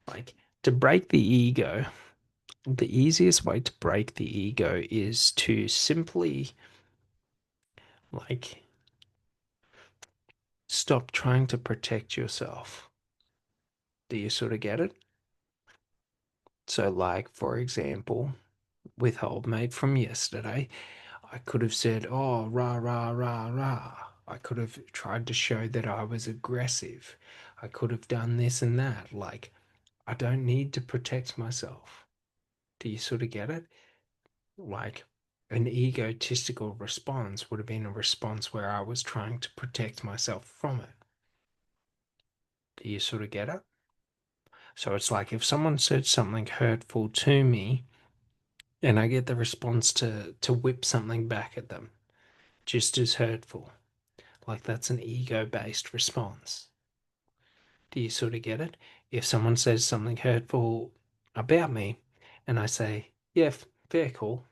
Speaker 1: Like, to break the ego, the easiest way to break the ego is to simply, like, stop trying to protect yourself. Do you sort of get it? So, like, for example, with old mate from yesterday, I could have said, oh, rah, rah, rah, rah. I could have tried to show that I was aggressive. I could have done this and that. Like, I don't need to protect myself. Do you sort of get it? Like, an egotistical response would have been a response where I was trying to protect myself from it. Do you sort of get it? So it's like if someone said something hurtful to me and I get the response to whip something back at them, just as hurtful. Like that's an ego-based response. Do you sort of get it? If someone says something hurtful about me and I say, yeah, fair call,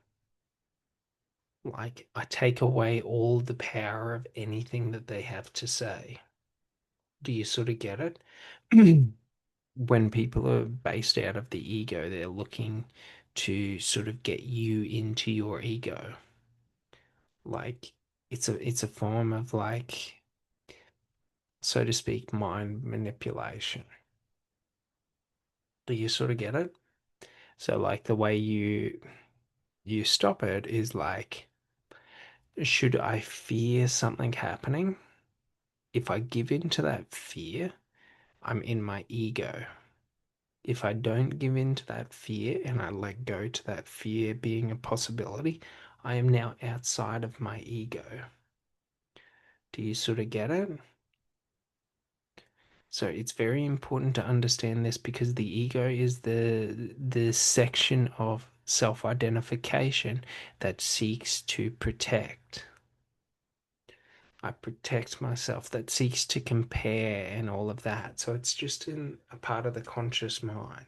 Speaker 1: like I take away all the power of anything that they have to say. Do you sort of get it? When people are based out of the ego, they're looking to sort of get you into your ego. Like it's a form of like, so to speak, mind manipulation. Do you sort of get it? So like the way you stop it is like, should I fear something happening? If I give in to that fear, I'm in my ego. If I don't give in to that fear and I let go to that fear being a possibility, I am now outside of my ego. Do you sort of get it? So it's very important to understand this because the ego is the section of self-identification that seeks to protect. I protect myself, that seeks to compare and all of that. So it's just in a part of the conscious mind.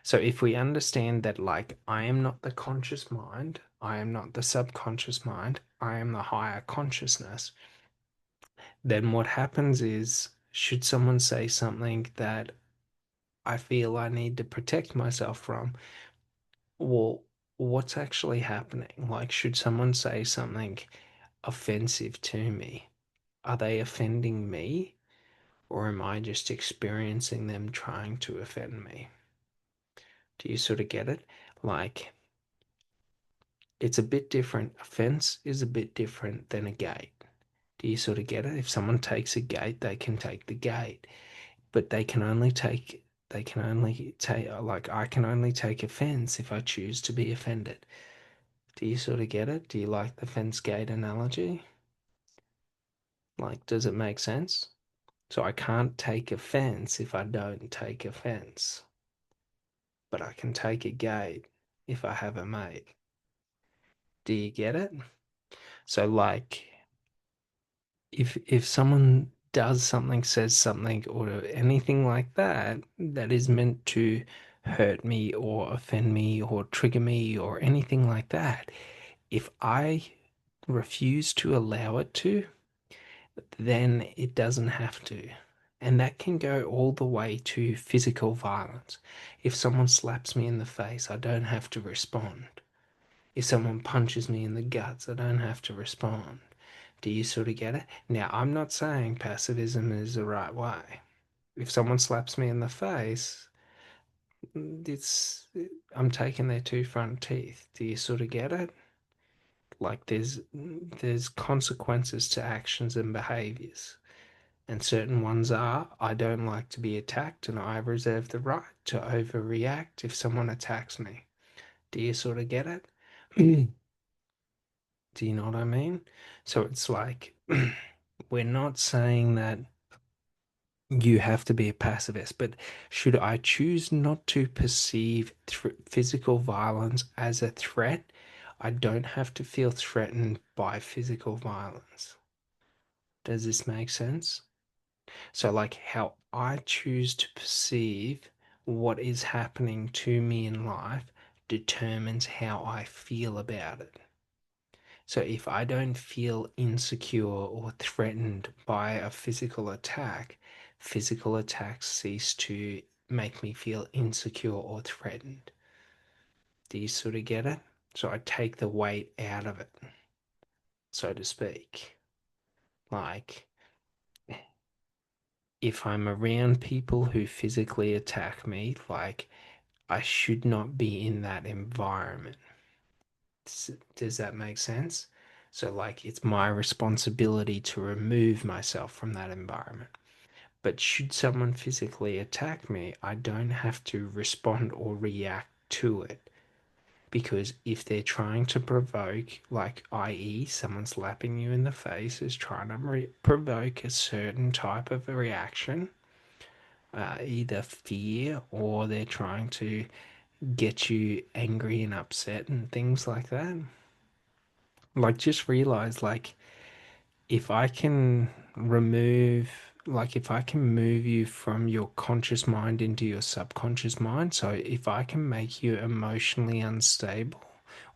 Speaker 1: So if we understand that, like, I am not the conscious mind, I am not the subconscious mind, I am the higher consciousness, then what happens is, should someone say something that I feel I need to protect myself from, well, what's actually happening? Like, should someone say something offensive to me? are they offending me, or am I just experiencing them trying to offend me? Do you sort of get it? Like, it's a bit different. A fence is a bit different than a gate. Do you sort of get it? If someone takes a gate, they can take the gate, but they can only take, like, I can only take offense if I choose to be offended. Do you sort of get it? Do you like the fence gate analogy? Like, does it make sense? So I can't take offense if I don't take offense, but I can take a gate if I have a mate. Do you get it? So like, if someone does something, says something, or anything like that that is meant to hurt me or offend me or trigger me or anything like that, if I refuse to allow it to, then it doesn't have to. And that can go all the way to physical violence. If someone slaps me in the face, I don't have to respond. If someone punches me in the guts, I don't have to respond. Do you sort of get it? Now, I'm not saying pacifism is the right way. If someone slaps me in the face, it's I'm taking their two front teeth. Do you sort of get it? Like there's consequences to actions and behaviors. And certain ones are, I don't like to be attacked and I reserve the right to overreact if someone attacks me. Do you sort of get it? Do you know what I mean? So it's like, we're not saying that you have to be a pacifist, but should I choose not to perceive physical violence as a threat, I don't have to feel threatened by physical violence. Does this make sense? So, like, how I choose to perceive what is happening to me in life determines how I feel about it. So, if I don't feel insecure or threatened by a physical attacks cease to make me feel insecure or threatened. Do you sort of get it? So, I take the weight out of it, so to speak. Like, if I'm around people who physically attack me, like, I should not be in that environment. Does that make sense? So, like, it's my responsibility to remove myself from that environment. But should someone physically attack me, I don't have to respond or react to it. Because if they're trying to provoke, like, i.e., someone slapping you in the face is trying to provoke a certain type of a reaction, either fear or they're trying to get you angry and upset and things like that. Like, just realize, like, if I can remove, like, if I can move you from your conscious mind into your subconscious mind, so if I can make you emotionally unstable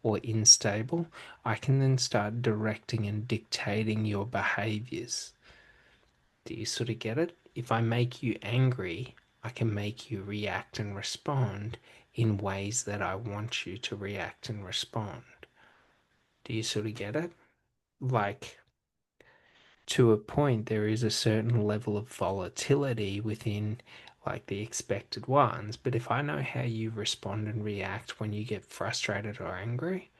Speaker 1: or unstable, I can then start directing and dictating your behaviors. Do you sort of get it? If I make you angry, I can make you react and respond in ways that I want you to react and respond. Do you sort of get it? Like, to a point, there is a certain level of volatility within, like, the expected ones. But if I know how you respond and react when you get frustrated or angry,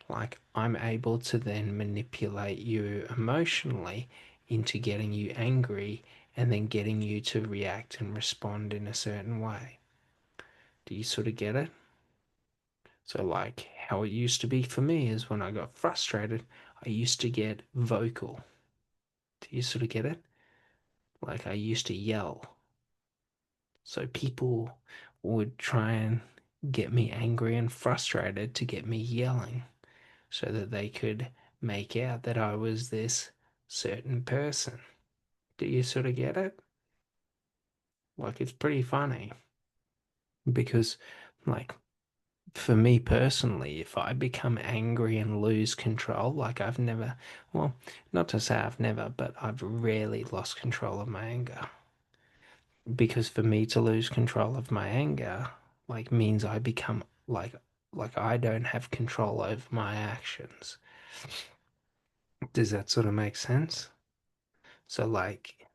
Speaker 1: like, I'm able to then manipulate you emotionally into getting you angry and then getting you to react and respond in a certain way. Do you sort of get it? So, like, how it used to be for me is when I got frustrated, I used to get vocal. Do you sort of get it? Like, I used to yell. So people would try and get me angry and frustrated to get me yelling so that they could make out that I was this certain person. Do you sort of get it? Like, it's pretty funny because, like, for me personally, if I become angry and lose control, like, I've never, well, not to say I've never, but I've rarely lost control of my anger. Because for me to lose control of my anger, like, means I become like I don't have control over my actions. Does that sort of make sense? So, like,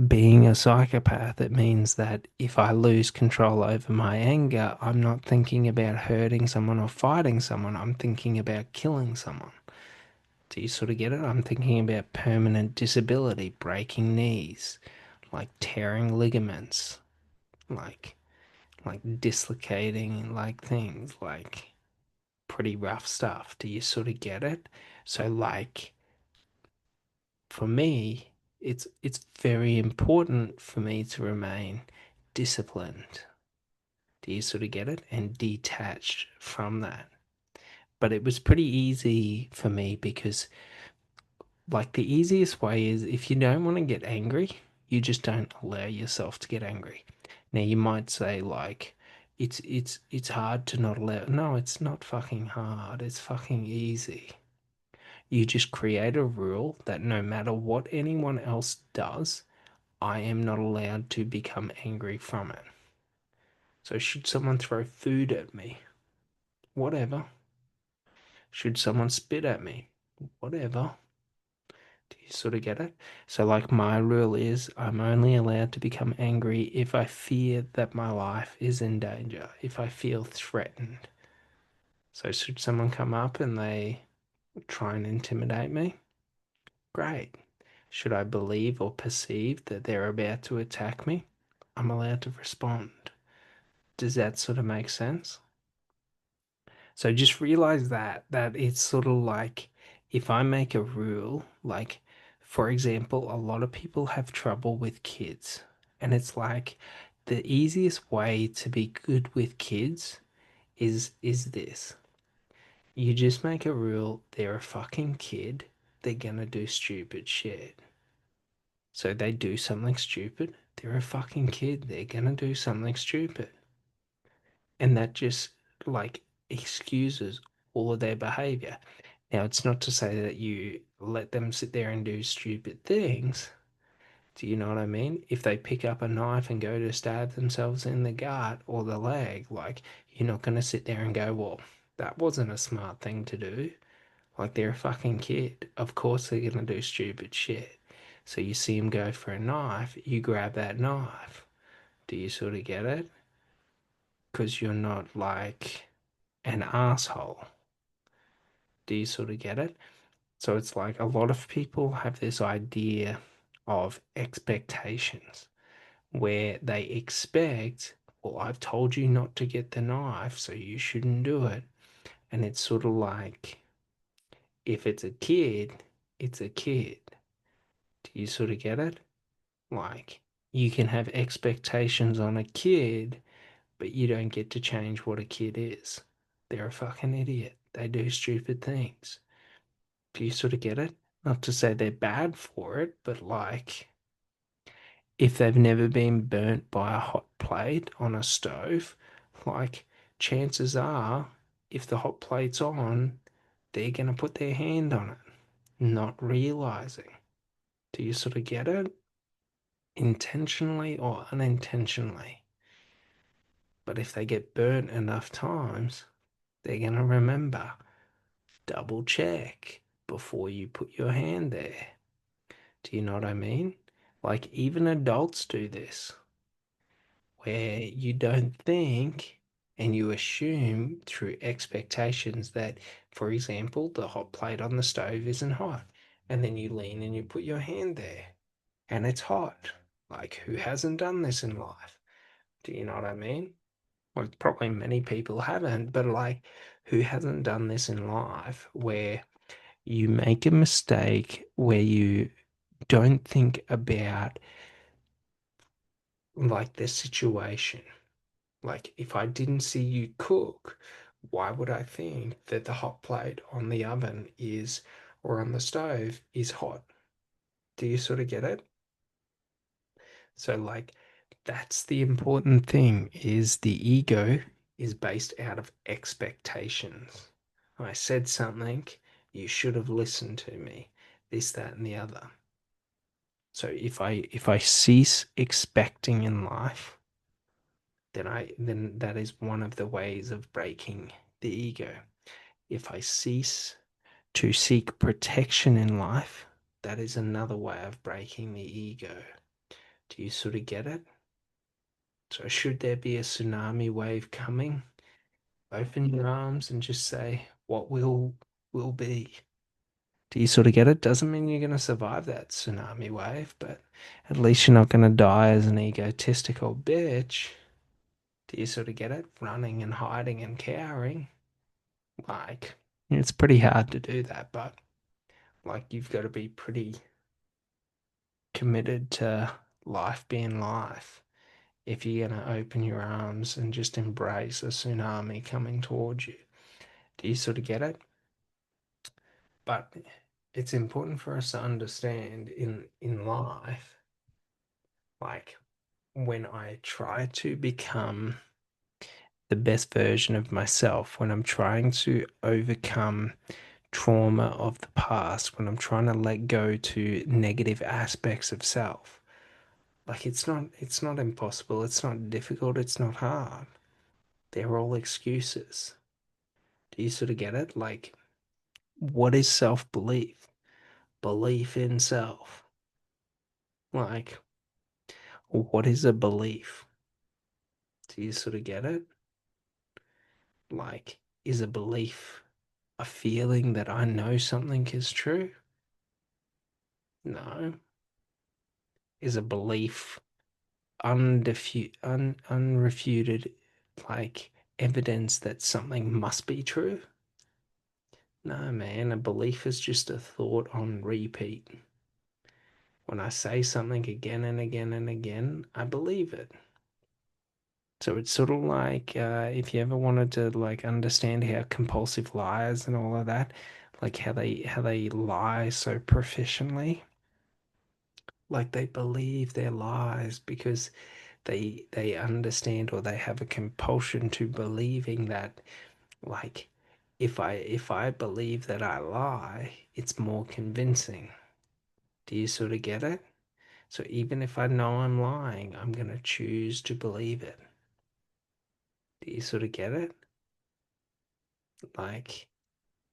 Speaker 1: being a psychopath, it means that if I lose control over my anger, I'm not thinking about hurting someone or fighting someone, I'm thinking about killing someone. Do you sort of get it? I'm thinking about permanent disability, breaking knees, like tearing ligaments, like dislocating like things, like pretty rough stuff. Do you sort of get it? So like for me, it's very important for me to remain disciplined. Do you sort of get it? And detached from that. But it was pretty easy for me because like the easiest way is if you don't want to get angry, you just don't allow yourself to get angry. Now you might say like it's hard to not allow. No, it's not fucking hard. It's fucking easy. You just create a rule that no matter what anyone else does, I am not allowed to become angry from it. So should someone throw food at me? Whatever. Should someone spit at me? Whatever. Do you sort of get it? So, like, my rule is I'm only allowed to become angry if I fear that my life is in danger, if I feel threatened. So, should someone come up and they try and intimidate me? Great. Should I believe or perceive that they're about to attack me? I'm allowed to respond. Does that sort of make sense? So just realize that it's sort of like if I make a rule, like for example, a lot of people have trouble with kids. And it's like the easiest way to be good with kids is this. You just make a rule, they're a fucking kid, they're gonna do stupid shit. So they do something stupid, they're a fucking kid, they're gonna do something stupid. And that just like excuses all of their behavior. Now, it's not to say that you let them sit there and do stupid things. Do you know what I mean? If they pick up a knife and go to stab themselves in the gut or the leg, like, you're not going to sit there and go, well, that wasn't a smart thing to do. Like, they're a fucking kid. Of course, they're going to do stupid shit. So you see them go for a knife, you grab that knife. Do you sort of get it? Because you're not like an asshole. Do you sort of get it? So it's like a lot of people have this idea of expectations where they expect, well, I've told you not to get the knife, so you shouldn't do it. And it's sort of like if it's a kid, it's a kid. Do you sort of get it? Like you can have expectations on a kid, but you don't get to change what a kid is. They're a fucking idiot. They do stupid things. Do you sort of get it? Not to say they're bad for it, but like if they've never been burnt by a hot plate on a stove, like chances are if the hot plate's on, they're going to put their hand on it, not realizing. Do you sort of get it? Intentionally or unintentionally. But if they get burnt enough times, they're going to remember. Double check before you put your hand there. Do you know what I mean? Like, even adults do this, where you don't think and you assume through expectations that, for example, the hot plate on the stove isn't hot. And then you lean and you put your hand there and it's hot. Like, who hasn't done this in life? Do you know what I mean? Well, probably many people haven't, but like, who hasn't done this in life where you make a mistake where you don't think about like the situation. Like if I didn't see you cook, why would I think that the hot plate on the oven is or on the stove is hot? Do you sort of get it? So like that's the important thing is the ego is based out of expectations. I said something, you should have listened to me. This, that, and the other. So if I cease expecting in life, then that is one of the ways of breaking the ego. If I cease to seek protection in life, That is another way of breaking the ego. Do you sort of get it? So, should there be a tsunami wave coming, open your arms and just say, what will be. Do you sort of get it? Doesn't mean you're going to survive that tsunami wave, but at least you're not going to die as an egotistical bitch. Do you sort of get it? Running and hiding and cowering. Like, it's pretty hard to do that, but like, you've got to be pretty committed to life being life if you're going to open your arms and just embrace a tsunami coming towards you. Do you sort of get it? But it's important for us to understand in life, like when I try to become the best version of myself, when I'm trying to overcome trauma of the past, when I'm trying to let go to negative aspects of self, like it's not impossible, it's not difficult, it's not hard. They're all excuses. Do you sort of get it? Like, what is self-belief? Belief in self. Like, what is a belief? Do you sort of get it? Like, is a belief a feeling that I know something is true? No. Is a belief unrefuted, like evidence that something must be true? No, man. A belief is just a thought on repeat. When I say something again and again and again, I believe it. So it's sort of like if you ever wanted to like understand how compulsive liars and all of that, like how they lie so proficiently, like they believe their lies because they understand or they have a compulsion to believing that like if I believe that I lie, it's more convincing. Do you sort of get it? So even if I know I'm lying, I'm gonna choose to believe it. Do you sort of get it? Like,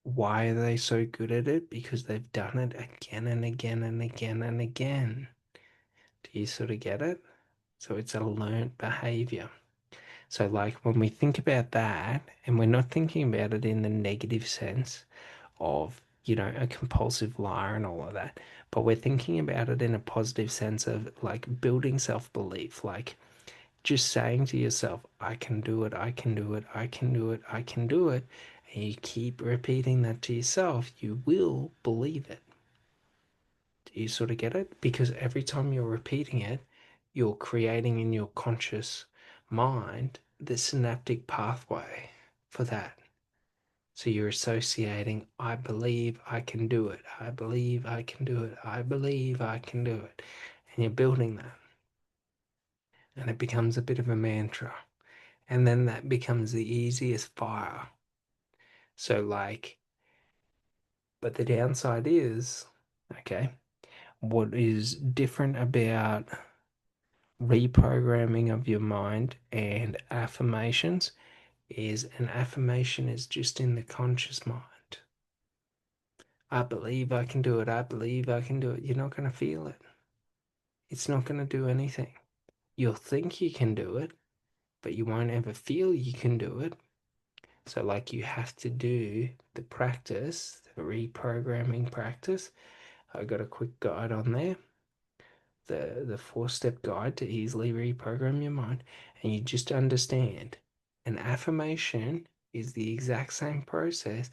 Speaker 1: why are they so good at it? Because they've done it again and again and again and again. Do you sort of get it? So it's a learned behavior. So, like, when we think about that, and we're not thinking about it in the negative sense of, a compulsive liar and all of that, but we're thinking about it in a positive sense of like building self belief, like just saying to yourself, I can do it, I can do it, I can do it, I can do it. And you keep repeating that to yourself, you will believe it. Do you sort of get it? Because every time you're repeating it, you're creating in your conscious mind the synaptic pathway for that. So you're associating, I believe I can do it. I believe I can do it. I believe I can do it. And you're building that. And it becomes a bit of a mantra. And then that becomes the easiest fire. So, like, but the downside is, okay, what is different about reprogramming of your mind and affirmations is an affirmation is just in the conscious mind. I believe I can do it. I believe I can do it. You're not going to feel it. It's not going to do anything. You'll think you can do it, but you won't ever feel you can do it. So, like, you have to do the practice, the reprogramming practice. I got a quick guide on there, the four-step guide to easily reprogram your mind, and you just understand an affirmation is the exact same process.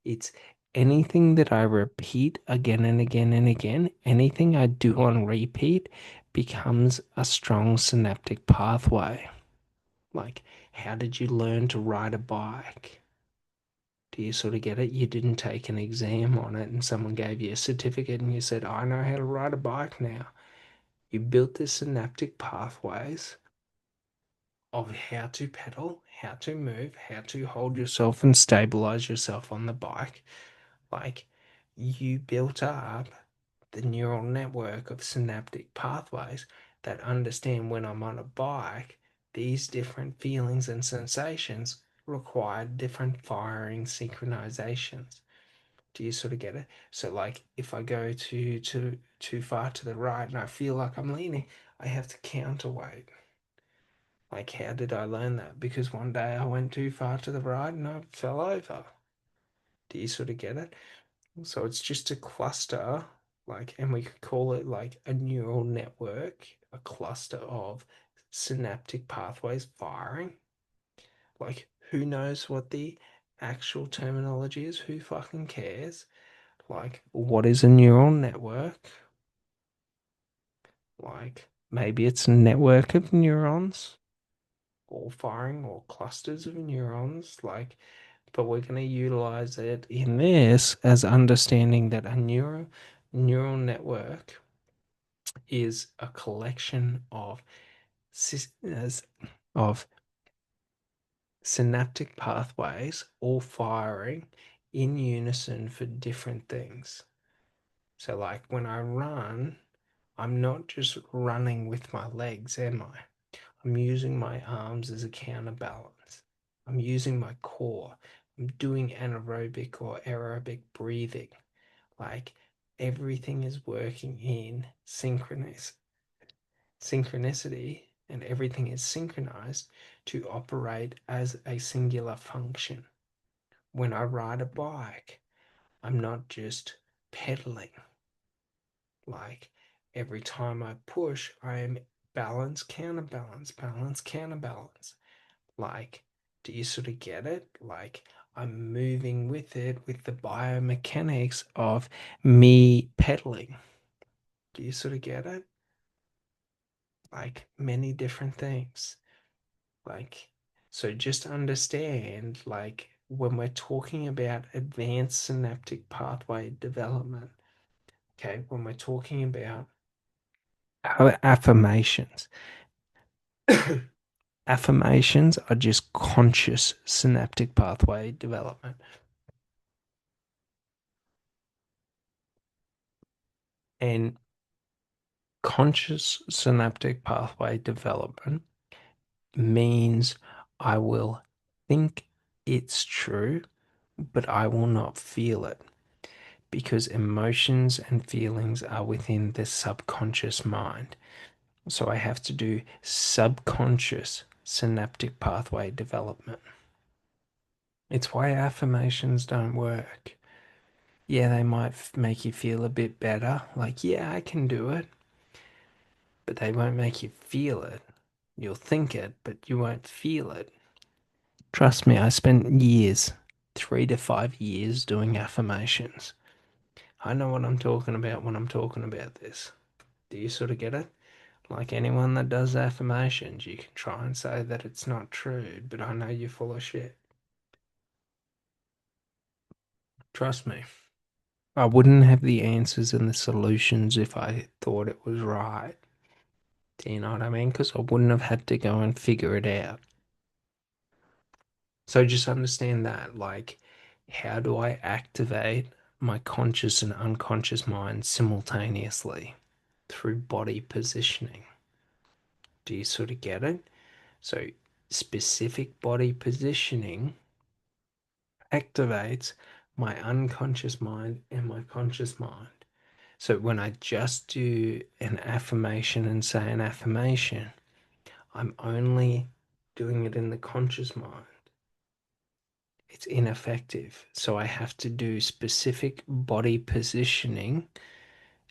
Speaker 1: It's anything that I repeat again and again and again, anything I do on repeat becomes a strong synaptic pathway. Like, how did you learn to ride a bike? Do you sort of get it? You didn't take an exam on it and someone gave you a certificate and you said, I know how to ride a bike now. You built the synaptic pathways of how to pedal, how to move, how to hold yourself and stabilize yourself on the bike. Like, you built up the neural network of synaptic pathways that understand when I'm on a bike, these different feelings and sensations require different firing synchronizations. Do you sort of get it? So like if I go too far to the right and I feel like I'm leaning, I have to counterweight. Like how did I learn that? Because one day I went too far to the right and I fell over. Do you sort of get it? So it's just a cluster, like, and we could call it like a neural network, a cluster of synaptic pathways firing. Like, who knows what the actual terminology is? Who fucking cares? Like, what is a neural network? Like, maybe it's a network of neurons, all firing, or clusters of neurons. Like, but we're going to utilize it in this as understanding that a neural network is a collection of of synaptic pathways all firing in unison for different things. So, like when I run, I'm not just running with my legs, am I? I'm using my arms as a counterbalance. I'm using my core. I'm doing anaerobic or aerobic breathing. Like everything is working in synchronicity and everything is synchronized to operate as a singular function. When I ride a bike, I'm not just pedaling. Like every time I push, I am balance, counterbalance, balance, counterbalance. Like, do you sort of get it? Like, I'm moving with it with the biomechanics of me pedaling. Do you sort of get it? Like, many different things. Like, so just understand, like, when we're talking about advanced synaptic pathway development, okay, when we're talking about affirmations, affirmations are just conscious synaptic pathway development. And conscious synaptic pathway development means I will think it's true, but I will not feel it because emotions and feelings are within the subconscious mind. So I have to do subconscious synaptic pathway development. It's why affirmations don't work. Yeah, they might make you feel a bit better, like, yeah, I can do it, but they won't make you feel it. You'll think it, but you won't feel it. Trust me, I spent years, 3 to 5 years doing affirmations. I know what I'm talking about when I'm talking about this. Do you sort of get it? Like anyone that does affirmations, you can try and say that it's not true, but I know you're full of shit. Trust me. I wouldn't have the answers and the solutions if I thought it was right. Do you know what I mean? Because I wouldn't have had to go and figure it out. So just understand that, like, how do I activate my conscious and unconscious mind simultaneously through body positioning? Do you sort of get it? So, specific body positioning activates my unconscious mind and my conscious mind. So, when I just do an affirmation and say an affirmation, I'm only doing it in the conscious mind. It's ineffective. So I have to do specific body positioning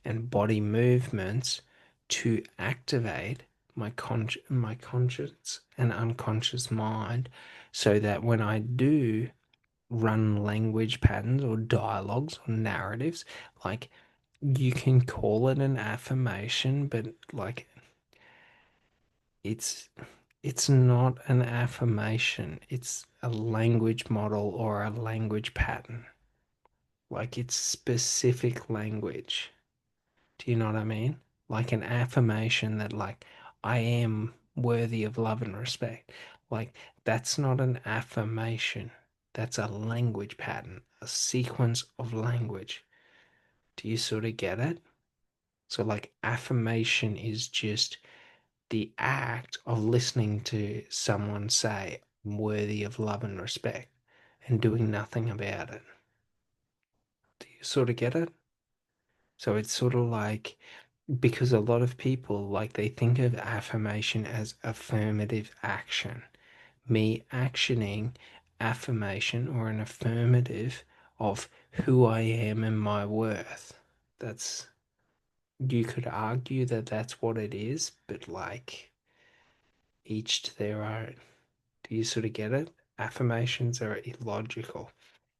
Speaker 1: and body movements to activate my conscious and unconscious mind so that when I do run language patterns or dialogues or narratives, like you can call it an affirmation, but like it's it's not an affirmation. It's a language model or a language pattern. Like it's specific language. Do you know what I mean? Like an affirmation that like I am worthy of love and respect. Like that's not an affirmation. That's a language pattern, a sequence of language. Do you sort of get it? So like affirmation is just the act of listening to someone say, I'm worthy of love and respect and doing nothing about it. You sort of get it? So it's sort of like because a lot of people like they think of affirmation as affirmative action. Me actioning affirmation or an affirmative of who I am and my worth. That's you could argue that that's what it is, but like each to their own. Do you sort of get it? Affirmations are illogical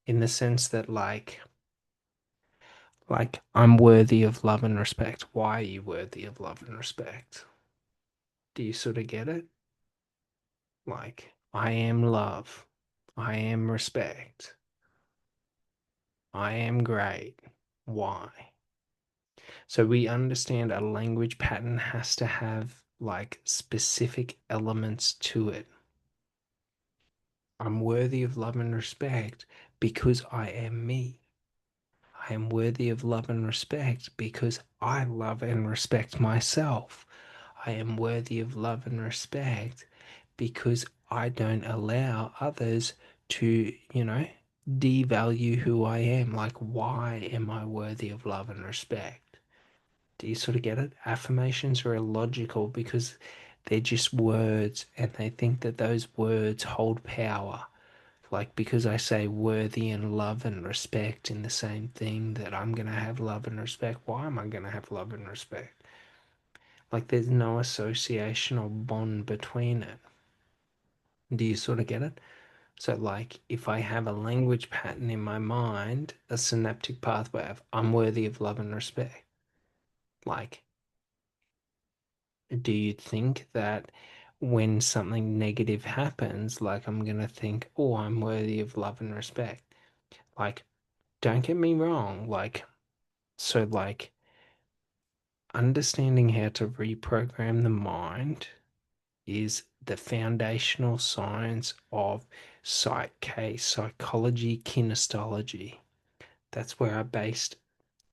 Speaker 1: in the sense that like I'm worthy of love and respect. Why are you worthy of love and respect? Do you sort of get it? Like I am love. I am respect. I am great. Why? So we understand a language pattern has to have like specific elements to it. I'm worthy of love and respect because I am me. I am worthy of love and respect because I love and respect myself. I am worthy of love and respect because I don't allow others to, devalue who I am. Like, why am I worthy of love and respect? Do you sort of get it? Affirmations are illogical because they're just words and they think that those words hold power. Like, because I say worthy and love and respect in the same thing, that I'm going to have love and respect. Why am I going to have love and respect? Like, there's no association or bond between it. Do you sort of get it? So, like, if I have a language pattern in my mind, a synaptic pathway of I'm worthy of love and respect, like, do you think that when something negative happens, like, I'm going to think, oh, I'm worthy of love and respect? Like, don't get me wrong, like, understanding how to reprogram the mind is the foundational science of psychology, kinestology. That's where I based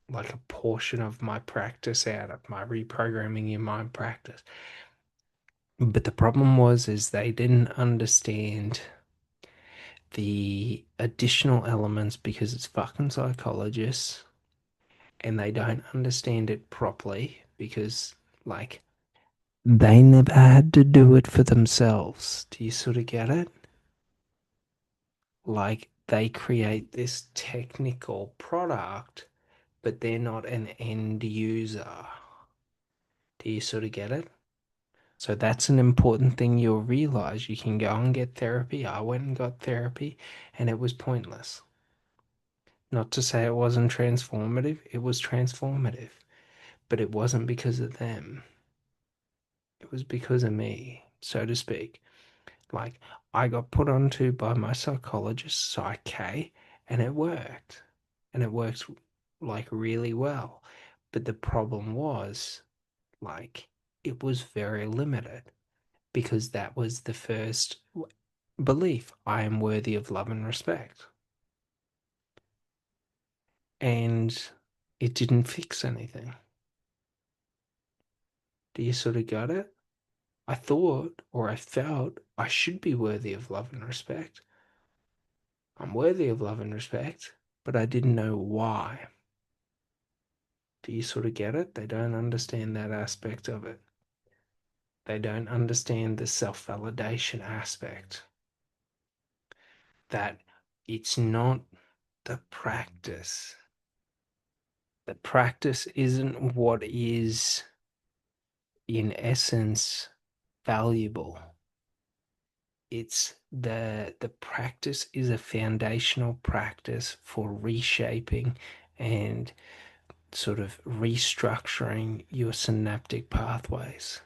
Speaker 1: like a portion of my practice out of my reprogramming your mind practice. But the problem was is they didn't understand the additional elements because it's fucking psychologists and they don't understand it properly because like they never had to do it for themselves. Do you sort of get it? Like they create this technical product, but they're not an end user. Do you sort of get it? So that's an important thing you'll realize. You can go and get therapy. I went and got therapy and it was pointless. Not to say it wasn't transformative, it was transformative, but it wasn't because of them. It was because of me, so to speak. Like, I got put onto by my psychologist, Psych K, and it worked. And it worked like really well. But the problem was, like, it was very limited because that was the first belief I am worthy of love and respect. And it didn't fix anything. Do you sort of get it? I thought or I felt I should be worthy of love and respect. I'm worthy of love and respect, but I didn't know why. Do you sort of get it? They don't understand that aspect of it. They don't understand the self validation aspect. That it's not the practice. The practice isn't what is, in essence, valuable. It's the practice is a foundational practice for reshaping and sort of restructuring your synaptic pathways.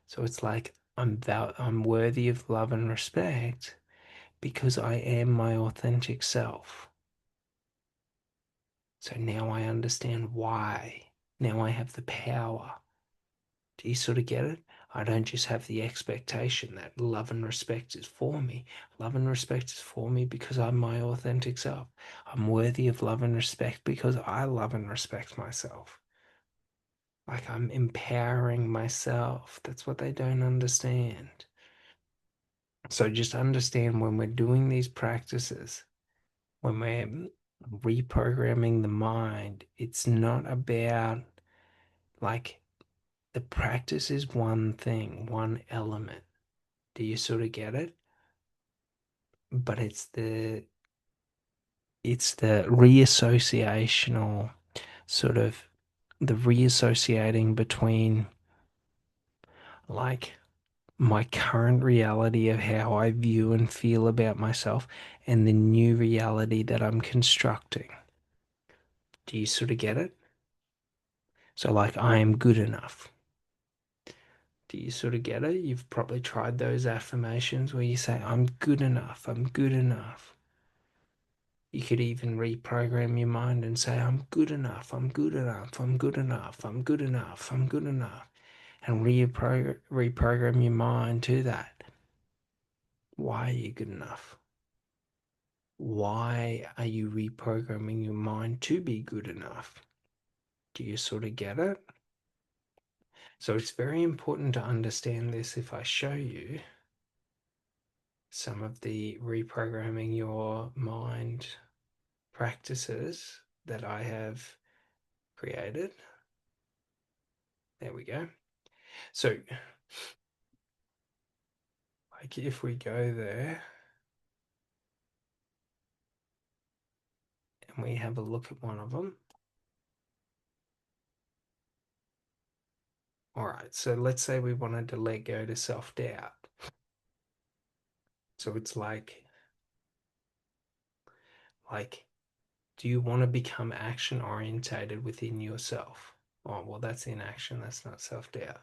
Speaker 1: So it's like I'm worthy of love and respect because I am my authentic self. So now I understand why. Now I have the power. Do you sort of get it? I don't just have the expectation that love and respect is for me. Love and respect is for me because I'm my authentic self. I'm worthy of love and respect because I love and respect myself. Like I'm empowering myself. That's what they don't understand. So just understand when we're doing these practices, when we're reprogramming the mind, it's not about like the practice is one thing, one element. Do you sort of get it? But it's the reassociational sort of the reassociating between like my current reality of how I view and feel about myself and the new reality that I'm constructing. Do you sort of get it? So, like, I am good enough. Do you sort of get it? You've probably tried those affirmations where you say, I'm good enough, I'm good enough. You could even reprogram your mind and say, I'm good enough, I'm good enough, I'm good enough, I'm good enough, I'm good enough. And reprogram your mind to that. Why are you good enough? Why are you reprogramming your mind to be good enough? Do you sort of get it? So it's very important to understand this if I show you some of the reprogramming your mind practices that I have created. There we go. So, like, if we go there and we have a look at one of them. All right, so let's say we wanted to let go to self doubt. So it's like, do you want to become action orientated within yourself? Oh, well, that's inaction. That's not self doubt.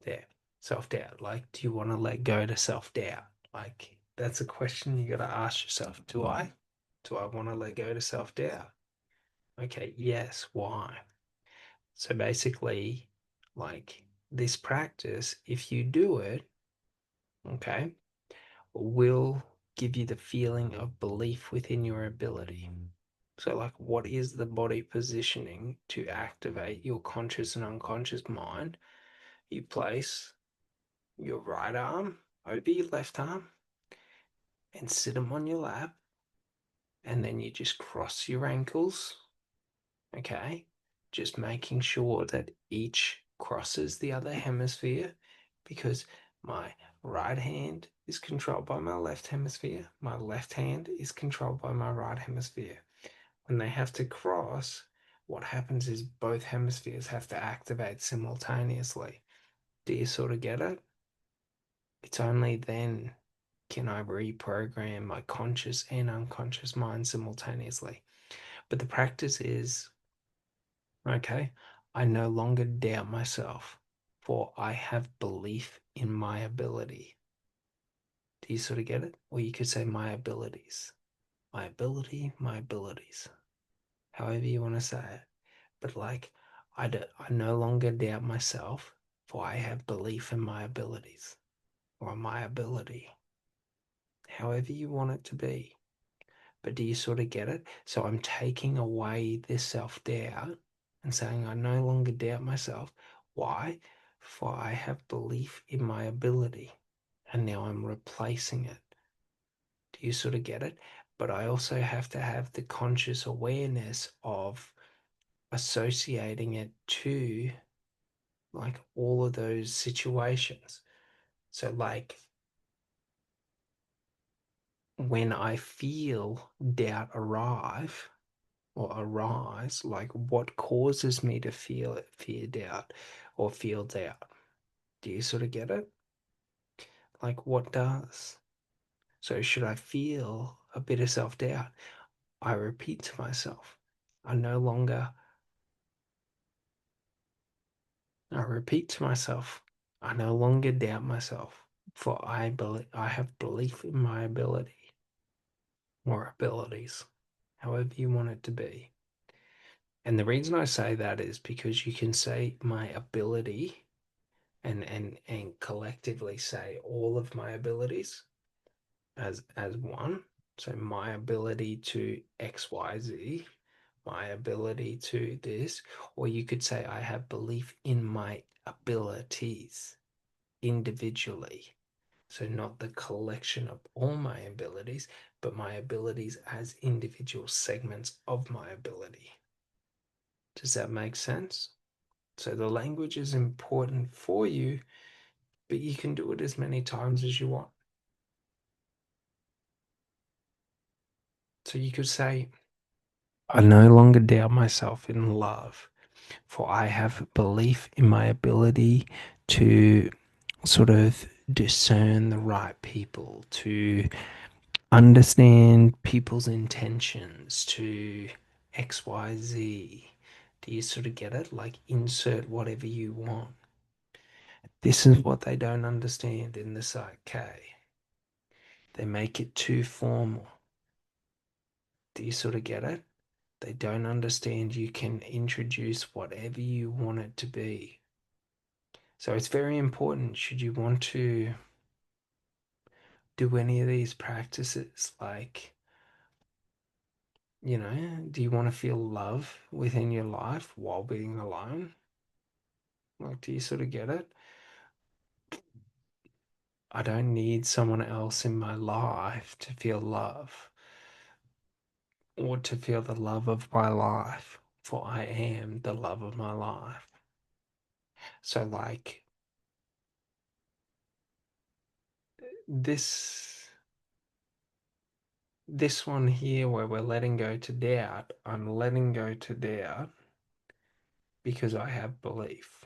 Speaker 1: There, self doubt. Like, do you want to let go to self doubt? Like, that's a question you got to ask yourself. Do I? Do I want to let go to self doubt? Okay, yes. Why? So basically, like this practice, if you do it, okay, will give you the feeling of belief within your ability. So, like, what is the body positioning to activate your conscious and unconscious mind? You place your right arm over your left arm and sit them on your lap, and then you just cross your ankles, okay? Just making sure that each crosses the other hemisphere because my right hand is controlled by my left hemisphere, my left hand is controlled by my right hemisphere. When they have to cross, what happens is both hemispheres have to activate simultaneously. Do you sort of get it? It's only then can I reprogram my conscious and unconscious mind simultaneously. But the practice is okay, I no longer doubt myself, for I have belief in my ability. Do you sort of get it? Or you could say my abilities. My ability, my abilities. However you want to say it. But like, I no longer doubt myself, for I have belief in my abilities or my ability. However you want it to be. But do you sort of get it? So I'm taking away this self doubt and saying, I no longer doubt myself. Why? For I have belief in my ability. And now I'm replacing it. Do you sort of get it? But I also have to have the conscious awareness of associating it to like all of those situations. So, like, when I feel doubt arrive, or arise, like what causes me to feel it, fear doubt or feel doubt? Do you sort of get it? Like what does? So should I feel a bit of self-doubt? I repeat to myself, I no longer, I repeat to myself, I no longer doubt myself, for I have belief in my ability or abilities, however you want it to be. And the reason I say that is because you can say my ability and collectively say all of my abilities as one. So my ability to XYZ, my ability to this, or you could say I have belief in my abilities individually. So, not the collection of all my abilities, but my abilities as individual segments of my ability. Does that make sense? So, the language is important for you, but you can do it as many times as you want. So, you could say, I no longer doubt myself in love, for I have belief in my ability to sort of discern the right people, to understand people's intentions, to XYZ. Do you sort of get it? Like insert whatever you want. This is what they don't understand in the Psych K. They make it too formal. Do you sort of get it? They don't understand you can introduce whatever you want it to be. So it's very important, should you want to do any of these practices, like, do you want to feel love within your life while being alone? Like, do you sort of get it? I don't need someone else in my life to feel love or to feel the love of my life, for I am the love of my life. So, like, this one here where we're letting go to doubt, I'm letting go to doubt because I have belief.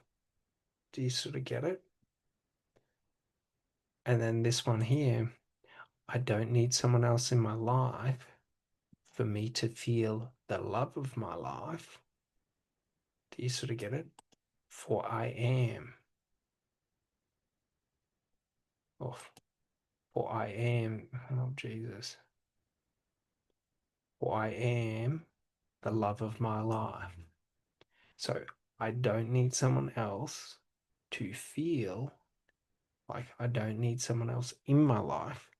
Speaker 1: Do you sort of get it? And then this one here, I don't need someone else in my life for me to feel the love of my life. Do you sort of get it? For I am, or for I am, oh Jesus, for I am the love of my life. So I don't need someone else to feel like I don't need someone else in my life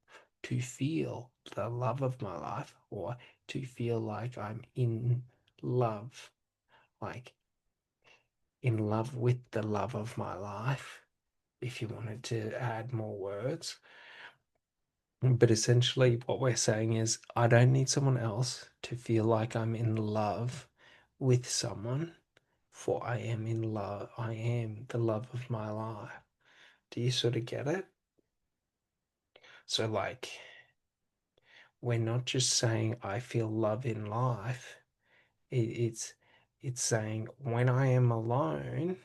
Speaker 1: to feel the love of my life or to feel like I'm in love, like in love with the love of my life, if you wanted to add more words. But essentially, what we're saying is, I don't need someone else to feel like I'm in love with someone, for I am in love. I am the love of my life. Do you sort of get it? So, like, we're not just saying, I feel love in life. It's saying, when I am alone,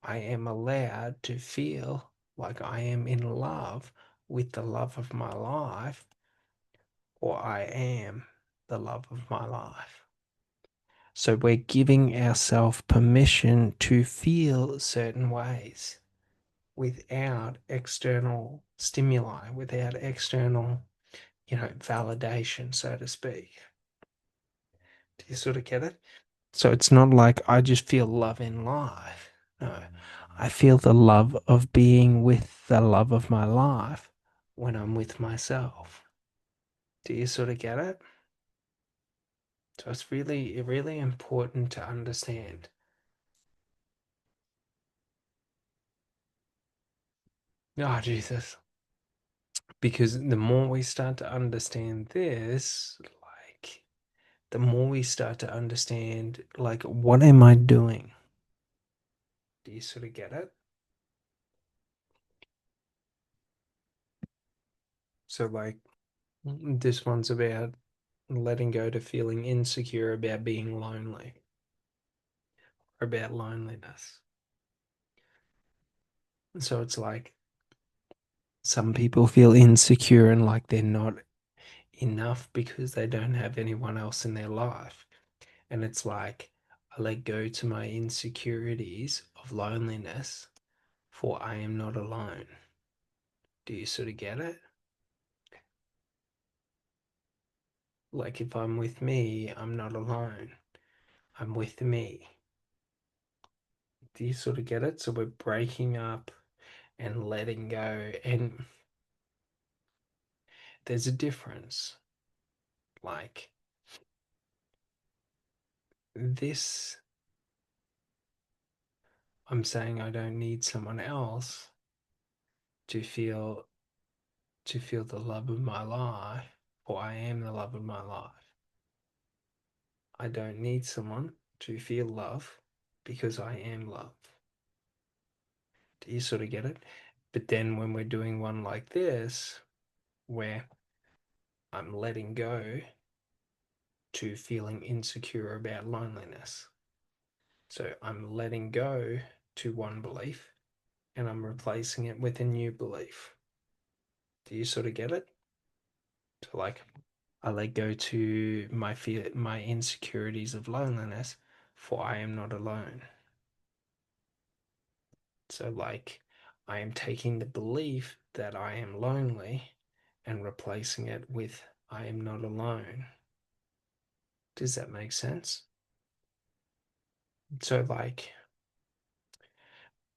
Speaker 1: I am allowed to feel like I am in love with the love of my life, or I am the love of my life. So we're giving ourselves permission to feel certain ways without external stimuli, without external, validation, so to speak. Do you sort of get it? So it's not like I just feel love in life. No, I feel the love of being with the love of my life when I'm with myself. Do you sort of get it? So it's really, really important to understand. Oh, Jesus. Because the more we start to understand this, like, the more we start to understand, like, what am I doing? Do you sort of get it? So, like, this one's about letting go to feeling insecure about being lonely or about loneliness. So it's like some people feel insecure and like they're not enough because they don't have anyone else in their life. And it's like, I let go to my insecurities of loneliness, for I am not alone. Do you sort of get it? Like, if I'm with me, I'm not alone. I'm with me. Do you sort of get it? So we're breaking up and letting go. And there's a difference. Like, this, I'm saying I don't need someone else to feel the love of my life, or I am the love of my life. I don't need someone to feel love because I am love. Do you sort of get it? But then when we're doing one like this, where I'm letting go to feeling insecure about loneliness. So I'm letting go to one belief and I'm replacing it with a new belief. Do you sort of get it? So like I let go to my insecurities of loneliness, for I am not alone. So like I am taking the belief that I am lonely and replacing it with I am not alone. Does that make sense? So like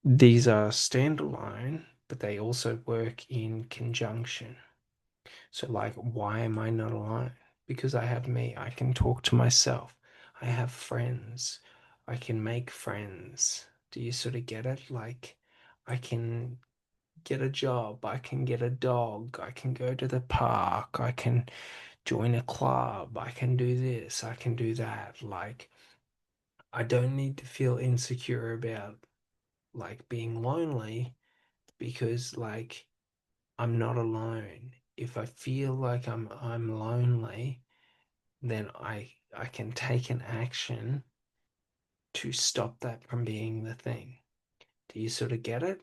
Speaker 1: these are standalone, but they also work in conjunction. So, like, why am I not alone? Because I have me. I can talk to myself. I have friends. I can make friends. Do you sort of get it? Like, I can get a job. I can get a dog. I can go to the park. I can join a club. I can do this. I can do that. Like, I don't need to feel insecure about like being lonely because like I'm not alone. If I feel like I'm lonely, then I can take an action to stop that from being the thing. Do you sort of get it?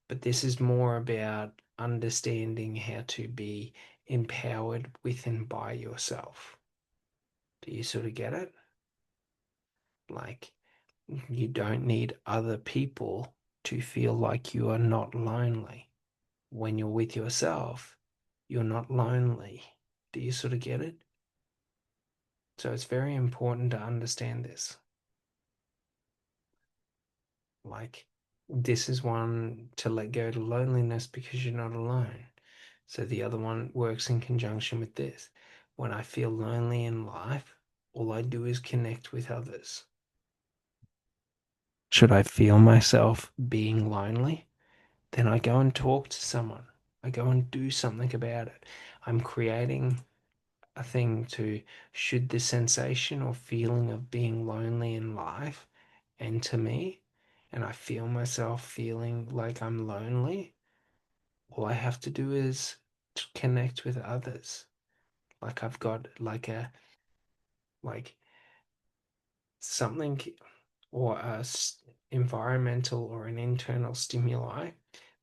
Speaker 1: But this is more about understanding how to be empowered with and by yourself. Do you sort of get it? Like you don't need other people to feel like you are not lonely. When you're with yourself, you're not lonely. Do you sort of get it? So it's very important to understand this. Like, this is one to let go to loneliness because you're not alone. So the other one works in conjunction with this. When I feel lonely in life, all I do is connect with others. Should I feel myself being lonely? Then I go and talk to someone. I go and do something about it. I'm creating a thing to, should the sensation or feeling of being lonely in life enter me and I feel myself feeling like I'm lonely, all I have to do is to connect with others. Like I've got like something or environmental or an internal stimuli,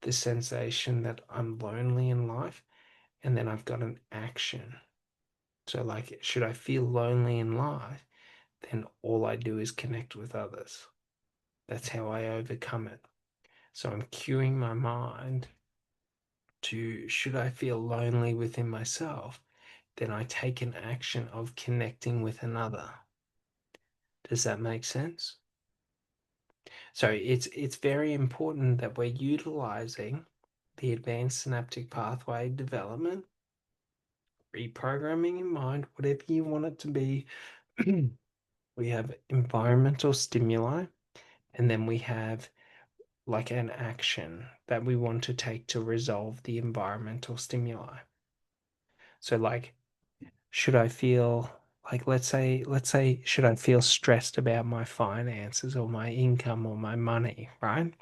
Speaker 1: the sensation that I'm lonely in life, and then I've got an action. So like, should I feel lonely in life? Then all I do is connect with others. That's how I overcome it. So I'm cueing my mind to, should I feel lonely within myself, then I take an action of connecting with another. Does that make sense? So it's very important that we're utilizing the advanced synaptic pathway development, reprogramming in mind, whatever you want it to be. We have environmental stimuli, and then we have like an action that we want to take to resolve the environmental stimuli. So like, should I feel like, let's say should I feel stressed about my finances or my income or my money, right?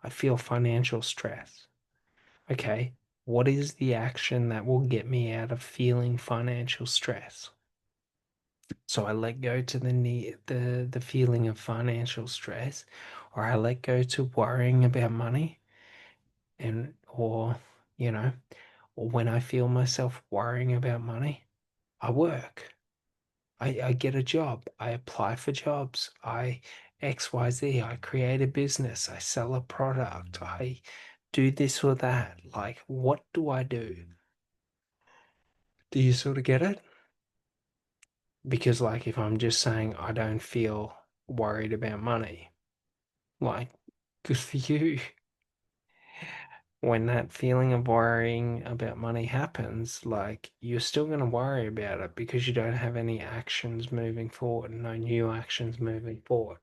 Speaker 1: I feel financial stress. Okay, what is the action that will get me out of feeling financial stress? So I let go to the feeling of financial stress, or I let go to worrying about money, and or you know, or when I feel myself worrying about money, I work. I get a job. I apply for jobs. I XYZ. I create a business. I sell a product. I do this or that. Like, what do I do? Do you sort of get it? Because, like, if I'm just saying I don't feel worried about money, like, good for you. When that feeling of worrying about money happens, like, you're still going to worry about it because you don't have any actions moving forward, no new actions moving forward.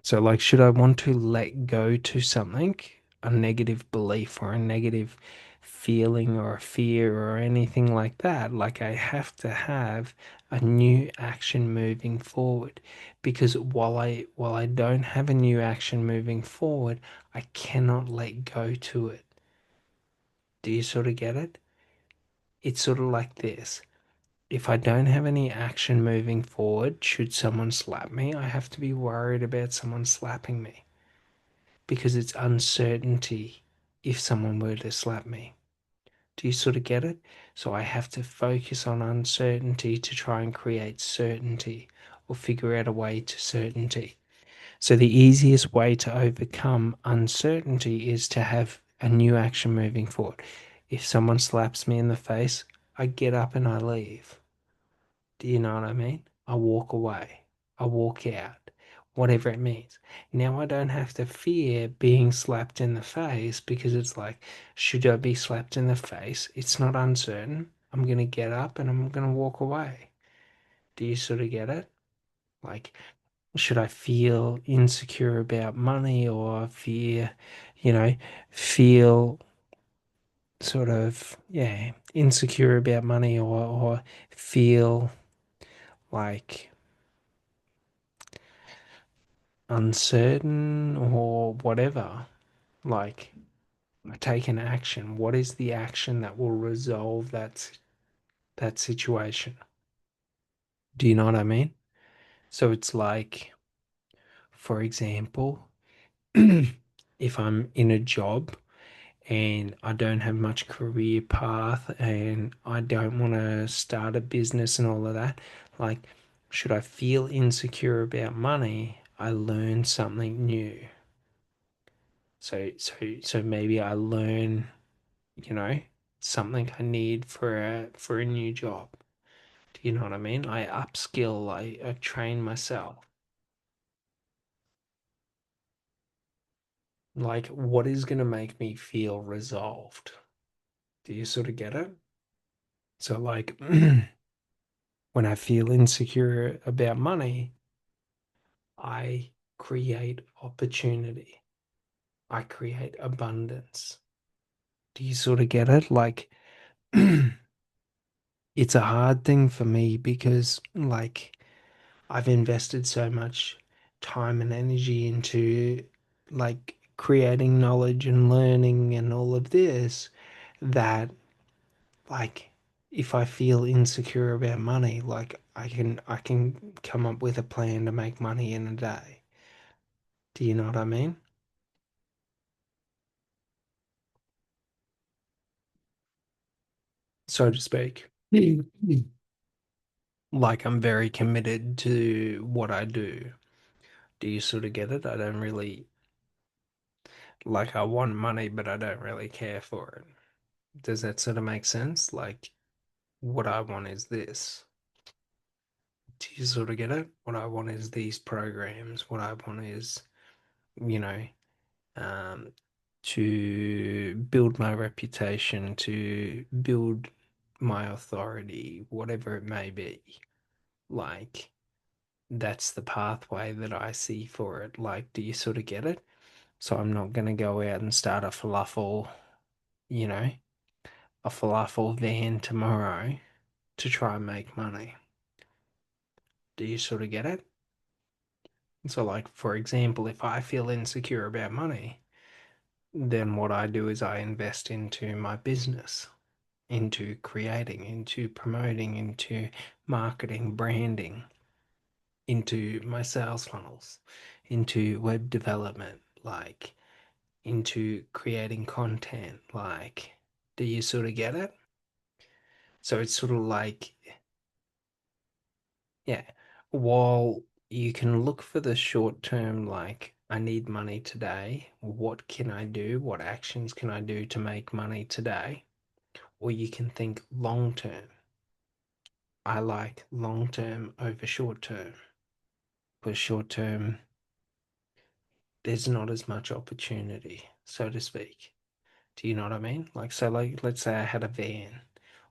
Speaker 1: So, like, should I want to let go to something? a negative belief or a negative feeling or a fear or anything like that. Like I have to have a new action moving forward because while I don't have a new action moving forward, I cannot let go to it. Do you sort of get it? It's sort of like this. If I don't have any action moving forward, should someone slap me, I have to be worried about someone slapping me because it's uncertainty if someone were to slap me. Do you sort of get it? So I have to focus on uncertainty to try and create certainty or figure out a way to certainty. So the easiest way to overcome uncertainty is to have a new action moving forward. If someone slaps me in the face, I get up and I leave. Do you know what I mean? I walk away. I walk out. Whatever it means. Now I don't have to fear being slapped in the face because it's like, should I be slapped in the face? It's not uncertain. I'm going to get up and I'm going to walk away. Do you sort of get it? Like, should I feel insecure about money or fear, you know, feel sort of, yeah, insecure about money or feel like uncertain or whatever, like take an action. What is the action that will resolve that situation? Do you know what I mean? So it's like, for example, if I'm in a job and I don't have much career path and I don't want to start a business and all of that, like, should I feel insecure about money? I learn something new. So maybe I learn, you know, something I need for a new job. Do you know what I mean? I upskill, I train myself. Like what is gonna make me feel resolved? Do you sort of get it? So like when I feel insecure about money, I create opportunity. I create abundance. Do you sort of get it? Like it's a hard thing for me because like I've invested so much time and energy into like creating knowledge and learning and all of this that like if I feel insecure about money, like I can come up with a plan to make money in a day. Do you know what I mean? So to speak. Like I'm very committed to what I do. Do you sort of get it? I don't really like I want money, but I don't really care for it. Does that sort of make sense? Like what I want is this. Do you sort of get it? What I want is these programs. What I want is, you know, um, to build my reputation, to build my authority, whatever it may be. Like, that's the pathway that I see for it. Like, do you sort of get it? So I'm not going to go out and start a falafel, you know, a falafel van tomorrow to try and make money. Do you sort of get it? So, like, for example, if I feel insecure about money, then what I do is I invest into my business, into creating, into promoting, into marketing, branding, into my sales funnels, into web development, like into creating content. Like, do you sort of get it? So it's sort of like, yeah, while you can look for the short term, like, I need money today. What can I do? What actions can I do to make money today? Or you can think long term. I like long term over short term. Because short term, there's not as much opportunity, so to speak. Do you know what I mean? Like, so, like, let's say I had a van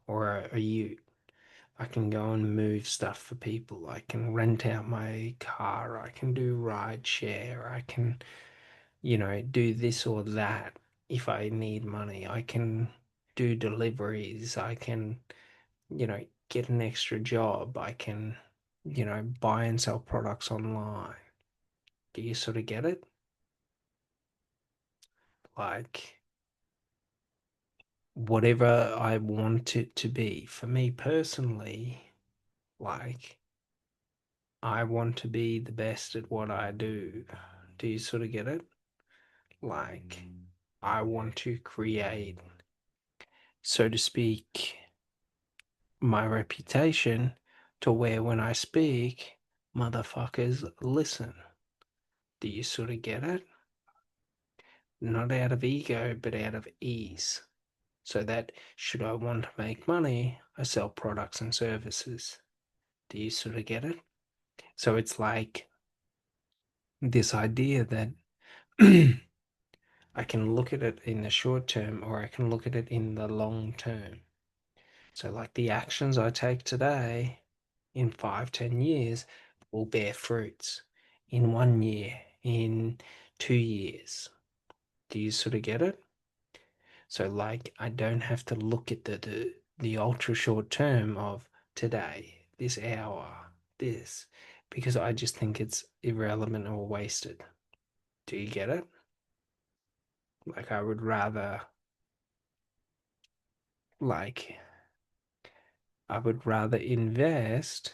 Speaker 1: or a ute. I can go and move stuff for people. I can rent out my car. I can do ride share. I can do this or that if I need money. I can do deliveries. I can, get an extra job. I can, buy and sell products online. Do you sort of get it? Like, whatever I want it to be. For me personally, like, I want to be the best at what I do. Do you sort of get it? Like, I want to create, so to speak, my reputation to where when I speak, motherfuckers listen. Do you sort of get it? Not out of ego, but out of ease. So that should I want to make money, I sell products and services. Do you sort of get it? So it's like this idea that I can look at it in the short term or I can look at it in the long term. So, like the actions I take today in 5, 10 years will bear fruits in 1 year, in 2 years. Do you sort of get it? So, like, I don't have to look at the ultra short term of today, this hour, this, because I just think it's irrelevant or wasted. Do you get it? Like, like, I would rather invest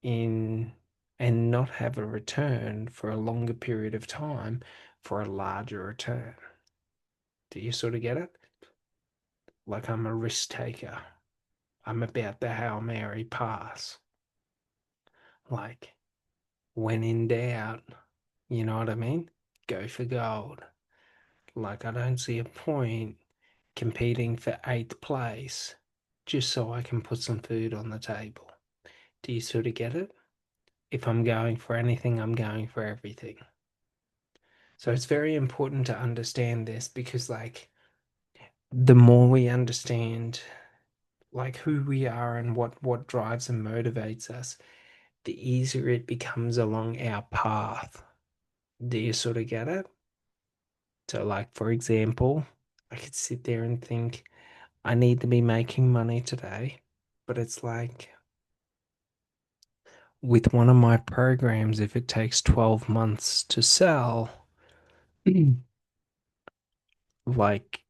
Speaker 1: in and not have a return for a longer period of time for a larger return. Do you sort of get it? Like I'm a risk taker. I'm about the Hail Mary pass. Like when in doubt, you know what I mean? Go for gold. Like I don't see a point competing for eighth place just so I can put some food on the table. Do you sort of get it? If I'm going for anything, I'm going for everything. So it's very important to understand this because, like, the more we understand, like, who we are and what drives and motivates us, the easier it becomes along our path. Do you sort of get it? So, like, for example, I could sit there and think, I need to be making money today, but it's like with one of my programs, if it takes 12 months to sell, like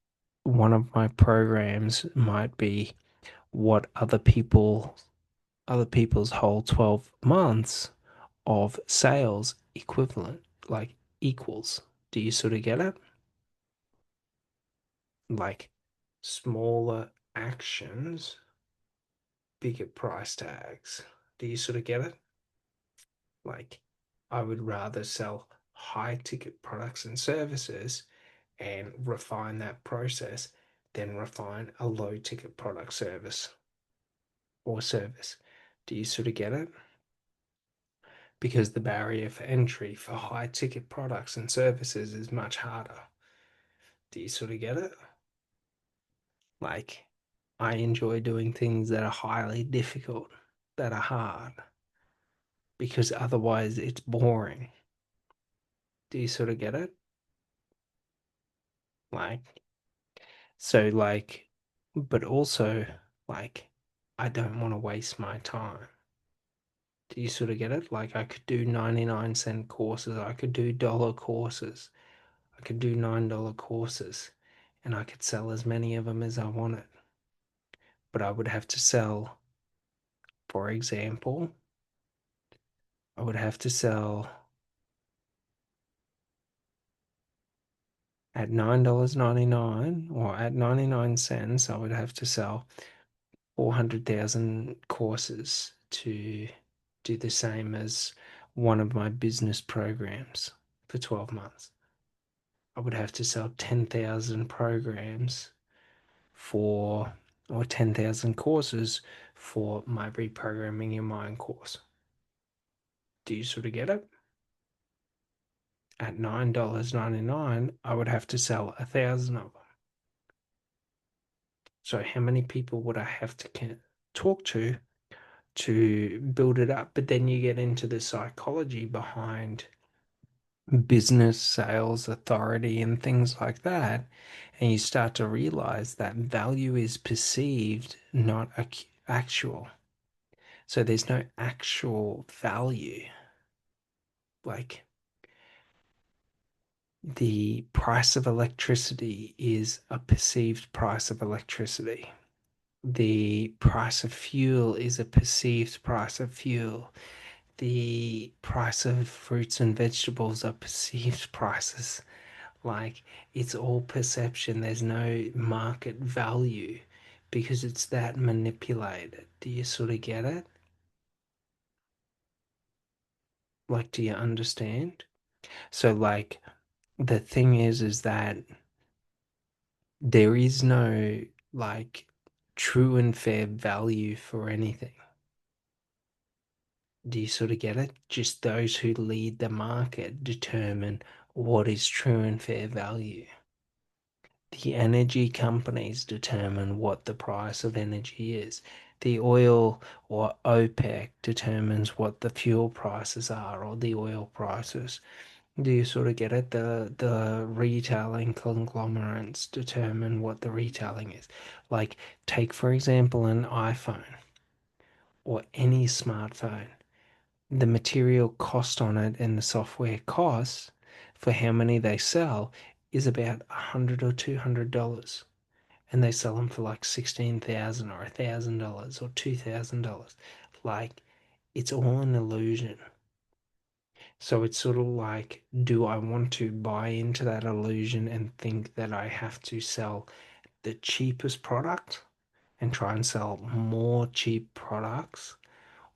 Speaker 1: one of my programs might be what other people's whole 12 months of sales equivalent like equals. Do you sort of get it? Like smaller actions, bigger price tags. Do you sort of get it? Like I would rather sell high ticket products and services and refine that process than refine a low ticket product service. Do you sort of get it? Because the barrier for entry for high ticket products and services is much harder. Do you sort of get it? Like, I enjoy doing things that are highly difficult, that are hard, because otherwise it's boring. Do you sort of get it? Like, like, but also, like, I don't want to waste my time. Do you sort of get it? Like, I could do 99-cent courses, I could do dollar courses, I could do $9 courses, and I could sell as many of them as I wanted. But I would have to sell, for example, I would have to sell at $9.99 or at 99 cents, I would have to sell 400,000 courses to do the same as one of my business programs for 12 months. I would have to sell 10,000 programs for, or 10,000 courses for my reprogramming your mind course. Do you sort of get it? At $9.99, I would have to sell 1,000 of them. So how many people would I have to talk to build it up? But then you get into the psychology behind business, sales, authority, and things like that. And you start to realize that value is perceived, not actual. So there's no actual value. Like the price of electricity is a perceived price of electricity. The price of fuel is a perceived price of fuel. The price of fruits and vegetables are perceived prices. Like it's all perception. There's no market value because it's that manipulated. Do you sort of get it? Like, do you understand? So, like, the thing is that there is no like true and fair value for anything. Do you sort of get it? Just those who lead the market determine what is true and fair value. The energy companies determine what the price of energy is. The oil or OPEC determines what the fuel prices are or the oil prices. Do you sort of get it? The retailing conglomerates determine what the retailing is. Like take for example an iPhone or any smartphone. The material cost on it and the software cost for how many they sell is about $100 or $200, and they sell them for like 16,000 or $1,000 or $2,000. Like it's all an illusion. So it's sort of like, do I want to buy into that illusion and think that I have to sell the cheapest product and try and sell more cheap products?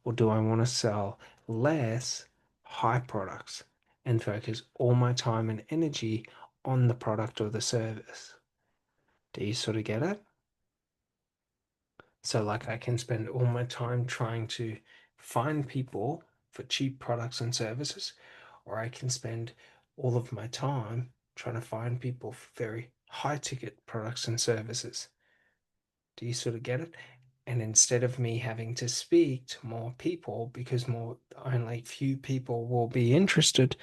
Speaker 1: Or do I want to sell less high products and focus all my time and energy on the product or the service? Do you sort of get it? So, like, I can spend all my time trying to find people for cheap products and services, or I can spend all of my time trying to find people for very high ticket products and services. Do you sort of get it? And instead of me having to speak to more people because more only few people will be interested,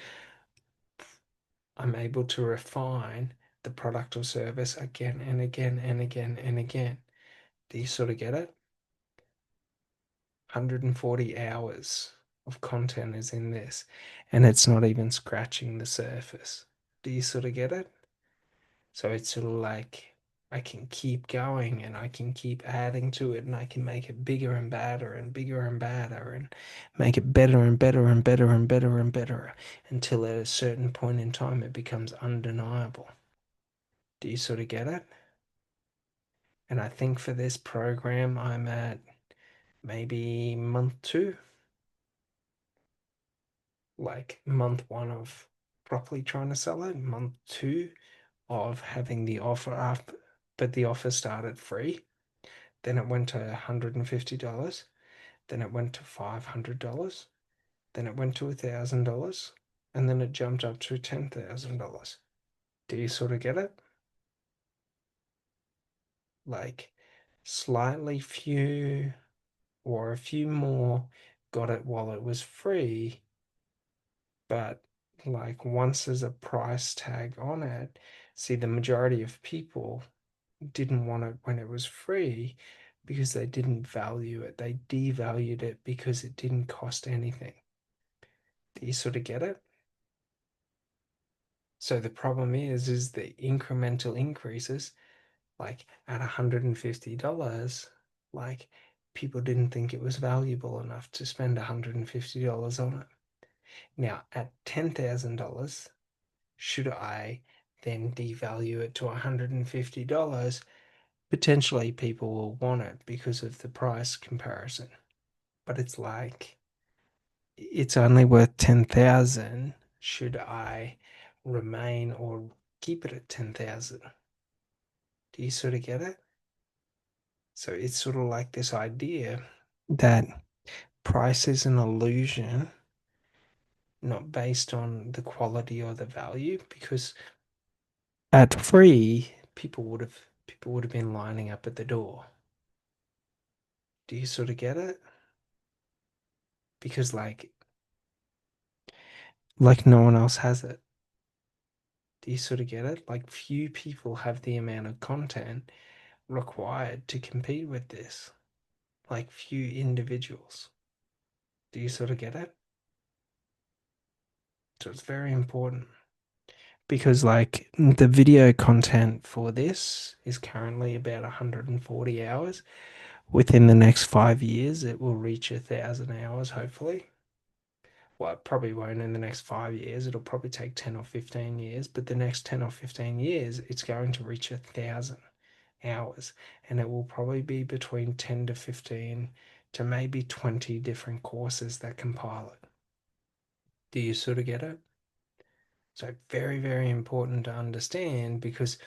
Speaker 1: I'm able to refine the product or service again and again and again and again. Do you sort of get it? 140 hours of content is in this, and it's not even scratching the surface. Do you sort of get it? So it's sort of like I can keep going and I can keep adding to it and I can make it bigger and badder and bigger and badder and make it better and better and better and better and better until at a certain point in time it becomes undeniable. Do you sort of get it? And I think for this program, I'm at maybe month two, like month one of properly trying to sell it, month two of having the offer up, but the offer started free. Then it went to $150. Then it went to $500. Then it went to $1,000. And then it jumped up to $10,000. Do you sort of get it? Like slightly few or a few more got it while it was free, but like once there's a price tag on it, see, the majority of people didn't want it when it was free because they didn't value it. They devalued it because it didn't cost anything. Do you sort of get it? So the problem is the incremental increases, like at $150, like people didn't think it was valuable enough to spend $150 on it. Now at $10,000, should I then devalue it to $150? Potentially people will want it because of the price comparison. But it's like it's only worth 10,000. Should I remain or keep it at 10,000? Do you sort of get it? So it's sort of like this idea that price is an illusion, not based on the quality or the value, because at free, people would have been lining up at the door. Do you sort of get it? Because like Like no one else has it. Do you sort of get it? Like few people have the amount of content required to compete with this. Like few individuals. Do you sort of get it? So it's very important because like the video content for this is currently about 140 hours. Within the next 5 years, it will reach 1,000 hours, hopefully. Well, it probably won't in the next 5 years. It'll probably take 10 or 15 years, but the next 10 or 15 years, it's going to reach 1,000 hours. And it will probably be between 10 to 15 to maybe 20 different courses that compile it. Do you sort of get it? So, very, very important to understand because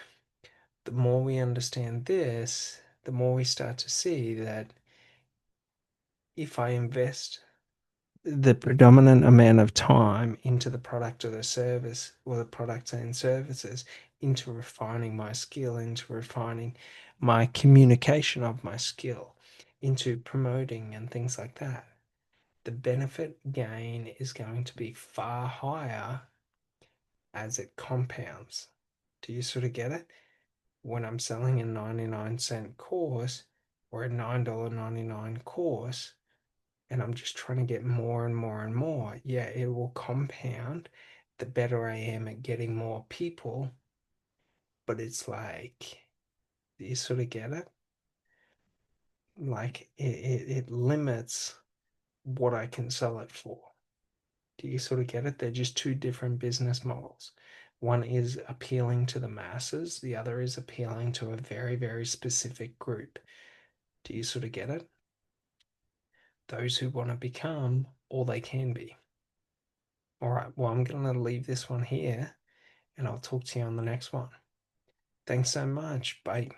Speaker 1: the more we understand this, the more we start to see that if I invest the predominant amount of time into the product or the service or the products and services, into refining my skill, into refining my communication of my skill, into promoting and things like that, the benefit gain is going to be far higher as it compounds. Do you sort of get it? When I'm selling a 99-cent course or a $9.99 course, and I'm just trying to get more and more and more, yeah, it will compound the better I am at getting more people. But it's like, you sort of get it? Like, it limits what I can sell it for. Do you sort of get it? They're just two different business models. One is appealing to the masses, the other is appealing to a very, very specific group. Do you sort of get it? Those who want to become all they can be. All right, well, I'm going to leave this one here and I'll talk to you on the next one. Thanks so much. Bye.